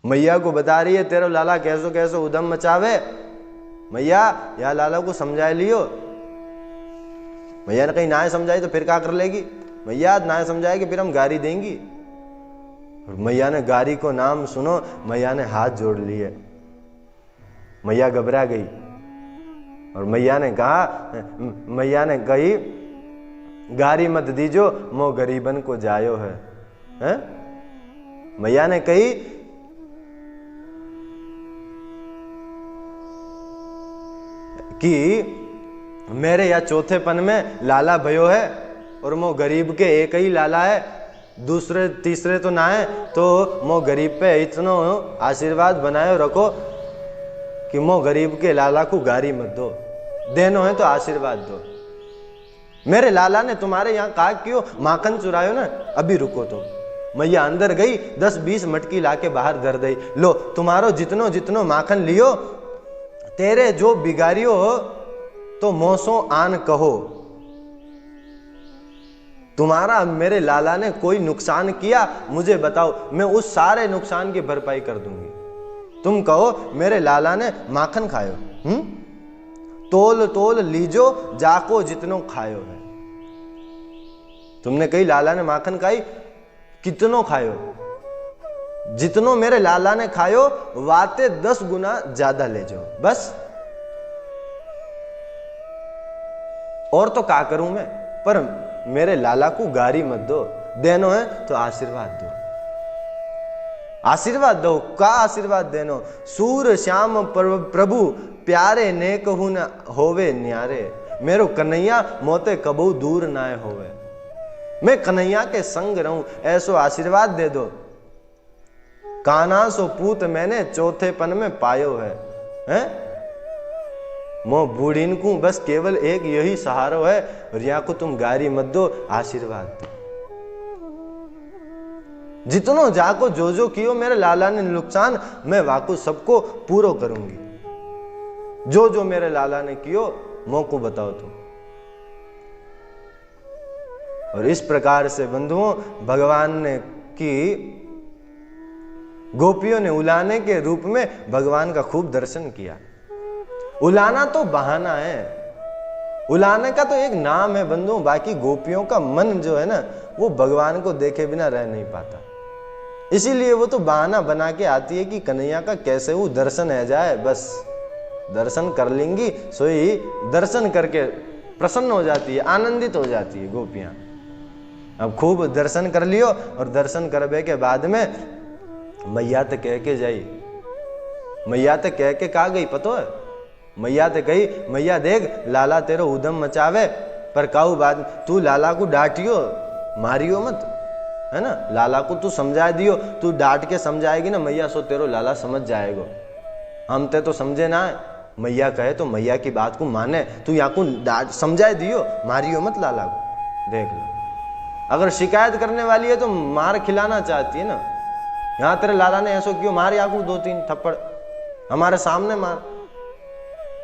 मैया को बता रही है तेरा लाला कैसो कैसो उदम मचावे, मैया या लाला को समझा लियो। मैया ने कहीं ना समझाई तो फिर क्या कर लेगी, मैया ना समझाएगी फिर हम गारी देंगी। और मैया ने गारी को नाम सुनो, मैया ने हाथ जोड़ लिए, मैया घबरा गई और मैया ने कही गारी मत दीजो मो गरीबन को जायो है, हैं? मैया ने कही कि मेरे या चौथेपन में लाला भयो है और मो गरीब के एक ही लाला है, दूसरे तीसरे तो ना है, तो मो गरीब पे इतना आशीर्वाद बनाए रखो कि मो गरीब के लाला को गारी मत दो, देनो है तो आशीर्वाद दो। मेरे लाला ने तुम्हारे यहाँ कहा क्यों माखन चुरायो ना, अभी रुको तो। मैया अंदर गई, 10-20 मटकी लाके बाहर धर दई, लो तुम्हारो जितनो जितनो माखन लियो, तेरे जो बिगाड़ियो तो मोसो आन कहो, तुम्हारा मेरे लाला ने कोई नुकसान किया मुझे बताओ, मैं उस सारे नुकसान की भरपाई कर दूंगी। तुम कहो मेरे लाला ने माखन खायो, तोल तोल लीजो जाको जितनो खायो है। तुमने कही लाला ने माखन खाई, कितनो खायो? जितनो मेरे लाला ने खायो वाते 10 गुना ज्यादा ले जाओ बस। और तो क्या करूं मैं, पर मेरे लाला को गारी मत दो, देनो है तो आशीर्वाद दो, आशीर्वाद दो। का आशीर्वाद देनो? सूर श्याम प्रभु प्यारे नेक हुन होवे न्यारे, मेरो कन्हैया मोते कबू दूर नाय होवे, मैं कन्हैया के संग रहूं, ऐसो आशीर्वाद दे दो। कान्हा सो पूत मैंने चौथेपन में पायो है? मो बूढ़ीन को बस केवल एक यही सहारो है, और यहाँ को तुम गारी मत दो, आशीर्वाद दो। जितनो जाको जो कियो मेरे लाला ने नुकसान, मैं वाकू सबको पूरो करूंगी। जो मेरे लाला ने कियो मोको बताओ तुम। और इस प्रकार से बंधुओं भगवान ने की गोपियों ने उलाने के रूप में भगवान का खूब दर्शन किया। उलाना तो बहाना है, उलाने का तो एक नाम है बंधुओं, बाकी गोपियों का मन जो है ना वो भगवान को देखे बिना रह नहीं पाता। इसीलिए वो तो बहाना बना के आती है कि कन्हैया का कैसे वो दर्शन है जाए, बस दर्शन कर लेंगी, सोई दर्शन करके प्रसन्न हो जाती है, आनंदित हो जाती है गोपियां। अब खूब दर्शन कर लियो, और दर्शन करबे के बाद में मैया तो कह के जाई, मैया तो कह के कहा गई पतो है? मैया तो कही, मैया देख लाला तेरो उदम मचावे, पर काऊ बात तू लाला को डांटियो मारियो मत, है ना? लाला को तू समझा दियो, तू डांट के समझाएगी ना मैया, सो तेरो लाला समझ जाएगो। हम ते तो समझे ना है, मैया कहे तो मैया की बात को माने, तू यहाँ को डांट समझाए दियो, मारियो मत लाला को। देख लो, अगर शिकायत करने वाली है तो मार खिलाना चाहती है ना, यहाँ तेरे लाला ने ऐसा क्यों, मार या को 2-3 थप्पड़ हमारे सामने मार।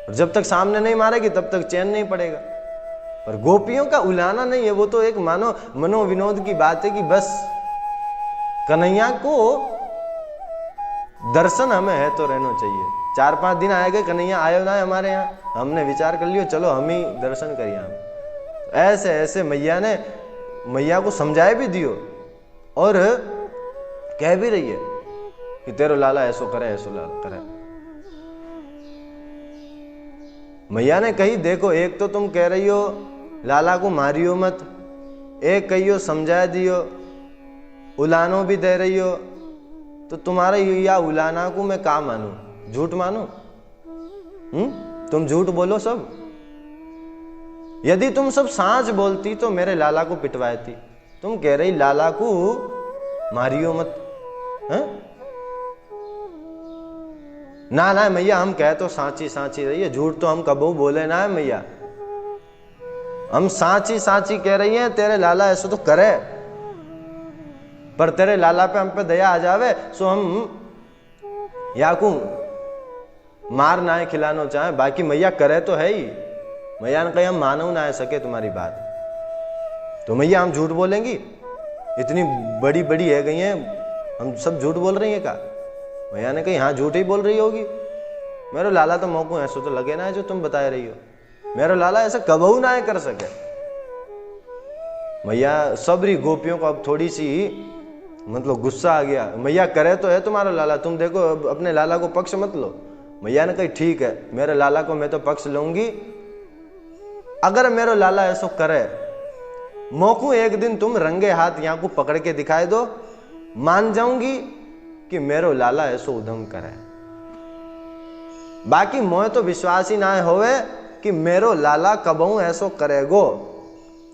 और जब तक सामने नहीं मारेगी तब तक चैन नहीं पड़ेगा। पर गोपियों का उलाना नहीं है, वो तो एक मानो मनोविनोद की बात है कि बस कन्हैया को दर्शन हमें है तो रहना चाहिए। 4-5 दिन आएगा कन्हैया आयो ना है हमारे यहाँ, हमने विचार कर लियो चलो हम ही दर्शन करिए। हम ऐसे ऐसे मैया ने मैया को समझाए भी दियो, और कह भी रही है कि तेरो लाला ऐसो करे, ऐसो लाला करे। मैया ने कही देखो, एक तो तुम कह रही हो लाला को मारियो मत, एक कहियो समझा दियो, उलानो भी दे रही हो, तो तुम्हारे या उलाना को मैं का मानू, झूठ मानू? तुम झूठ बोलो सब। यदि तुम सब सांच बोलती तो मेरे लाला को पिटवाती। तुम कह रही लाला को मारियो मत, है? ना ना मैया, हम कह तो सांची सांची रही है, झूठ तो हम कबू बोले ना है मैया, हम सांची सांची कह रही हैं। तेरे लाला ऐसा तो करे, पर तेरे लाला पे हम पे दया आ जावे सो हम या को मार ना खिलानो चाहे, बाकी मैया करे तो है ही। मैया ने कही हम मानो ना सके तुम्हारी बात, तो मैया हम झूठ बोलेंगी? इतनी बड़ी बड़ी है गई हैं, हम सब झूठ बोल रही है का? मैया ने कही हाँ झूठ ही बोल रही होगी, मेरे लाला तो मौको ऐसा तो लगे ना है जो तुम बता रही हो, मेरा लाला ऐसा कबहू ना कर सके। मैया सबरी गोपियों को अब थोड़ी सी मतलब गुस्सा आ गया। मैया करे तो है तुम्हारा लाला, तुम देखो अपने लाला को पक्ष मत लो। मैया ने कही ठीक है, मेरे लाला को मैं तो पक्ष लूंगी, अगर मेरा लाला ऐसा करे, मौकू एक दिन तुम रंगे हाथ यहाँ को पकड़ के दिखाए दो, मान जाऊंगी कि मेरो लाला ऐसो उधम करे। बाकी मोए तो विश्वास ही ना होवे कि मेरो लाला कबहू ऐसो करेगो,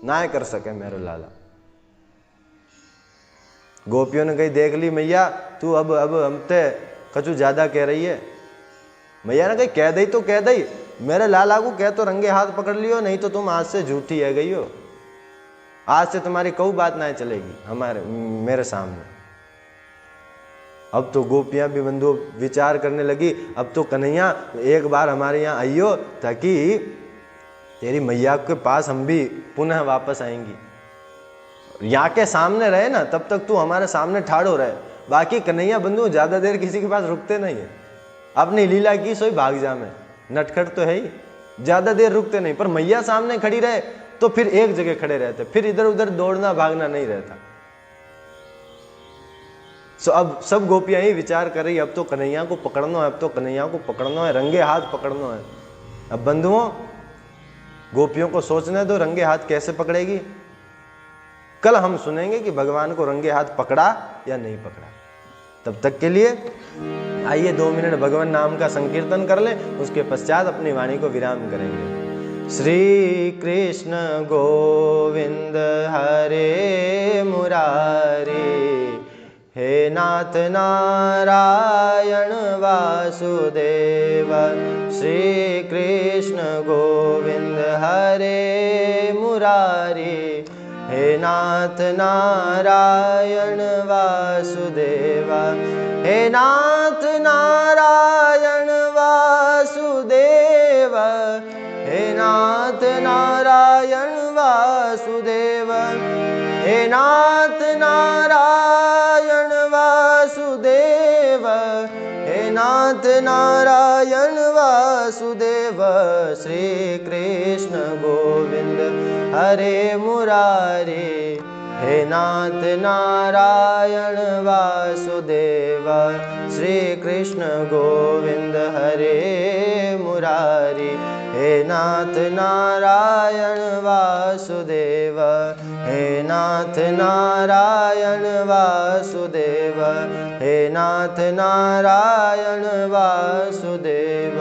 ना कर सके मेरो लाला। गोपियों ने कही देख ली मैया, तू अब हमते कछु ज्यादा कह रही है। मैया ने कही कह दई तो कह दई, मेरे लाला को कह तो रंगे हाथ पकड़ लियो, नहीं तो तुम आज से झूठी है गई हो, आज से तुम्हारी कोई बात ना चलेगी मेरे सामने। अब तो गोपियां भी बंधु विचार करने लगी, अब तो कन्हैया एक बार हमारे यहाँ आइयो ताकि तेरी मैया के पास हम भी पुनः वापस आएंगी। यहाँ के सामने रहे ना तब तक तू हमारे सामने ठाड़ो रहे। बाकी कन्हैया बंधु ज्यादा देर किसी के पास रुकते नहीं है। अपनी लीला की सोई भाग जा में, नटखट तो है ही, ज्यादा देर रुकते नहीं। पर मैया सामने खड़ी रहे तो फिर एक जगह खड़े रहते, फिर इधर उधर दौड़ना भागना नहीं रहता। सो अब सब गोपियां ही विचार कर रही, अब तो कन्हैया को पकड़ना है, अब तो कन्हैया को पकड़ना है, रंगे हाथ पकड़ना है। अब बंधुओं, गोपियों को सोचने दो रंगे हाथ कैसे पकड़ेगी। कल हम सुनेंगे कि भगवान को रंगे हाथ पकड़ा या नहीं पकड़ा। तब तक के लिए आइए 2 मिनट भगवान नाम का संकीर्तन कर लें, उसके पश्चात अपनी वाणी को विराम करेंगे। श्री कृष्ण गोविंद हरे मुरारी, हे नाथ नारायण वासुदेव। श्री कृष्ण गोविंद हरे मुरारी, हे नाथ नारायण वासुदेव। हे नाथ नारायण वासुदेव, हे नाथ नारायण वासुदेव, हे नाथ नारायण वासुदेव, हे नाथ नारायण वासुदेव। श्री कृष्ण गोविंद हरे मुरारी, हे नाथ नारायण वासुदेव। श्री कृष्ण गोविंद हरे मुरारी, हे नाथ नारायण वासुदेव, हे नाथ नारायण वासुदेव, हे नाथ नारायण वासुदेव।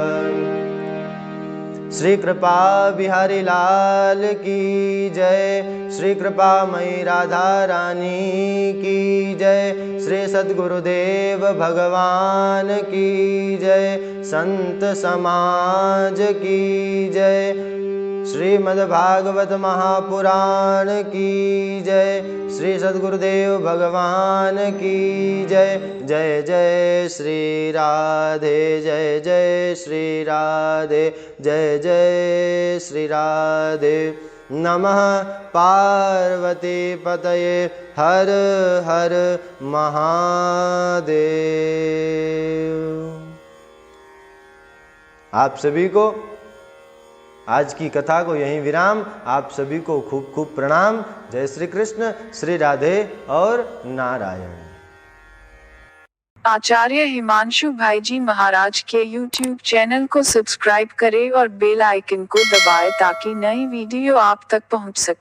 श्री कृपा बिहारी लाल की जय। श्री कृपा मई राधा रानी की जय। श्री सद्गुरुदेव भगवान की जय। संत समाज की जय। श्रीमद्भागवत महापुराण की जय। श्री सद्गुरुदेव भगवान की जय। जय जय श्री राधे, जय जय श्री राधे, जय जय श्री राधे। नमः पार्वती पतये, हर हर महादेव। आप सभी को आज की कथा को यहीं विराम। आप सभी को खूब खूब प्रणाम। जय श्री कृष्ण, श्री राधे और नारायण। आचार्य हिमांशु भाईजी महाराज के YouTube चैनल को सब्सक्राइब करें और बेल आइकन को दबाएं ताकि नई वीडियो आप तक पहुंच सके।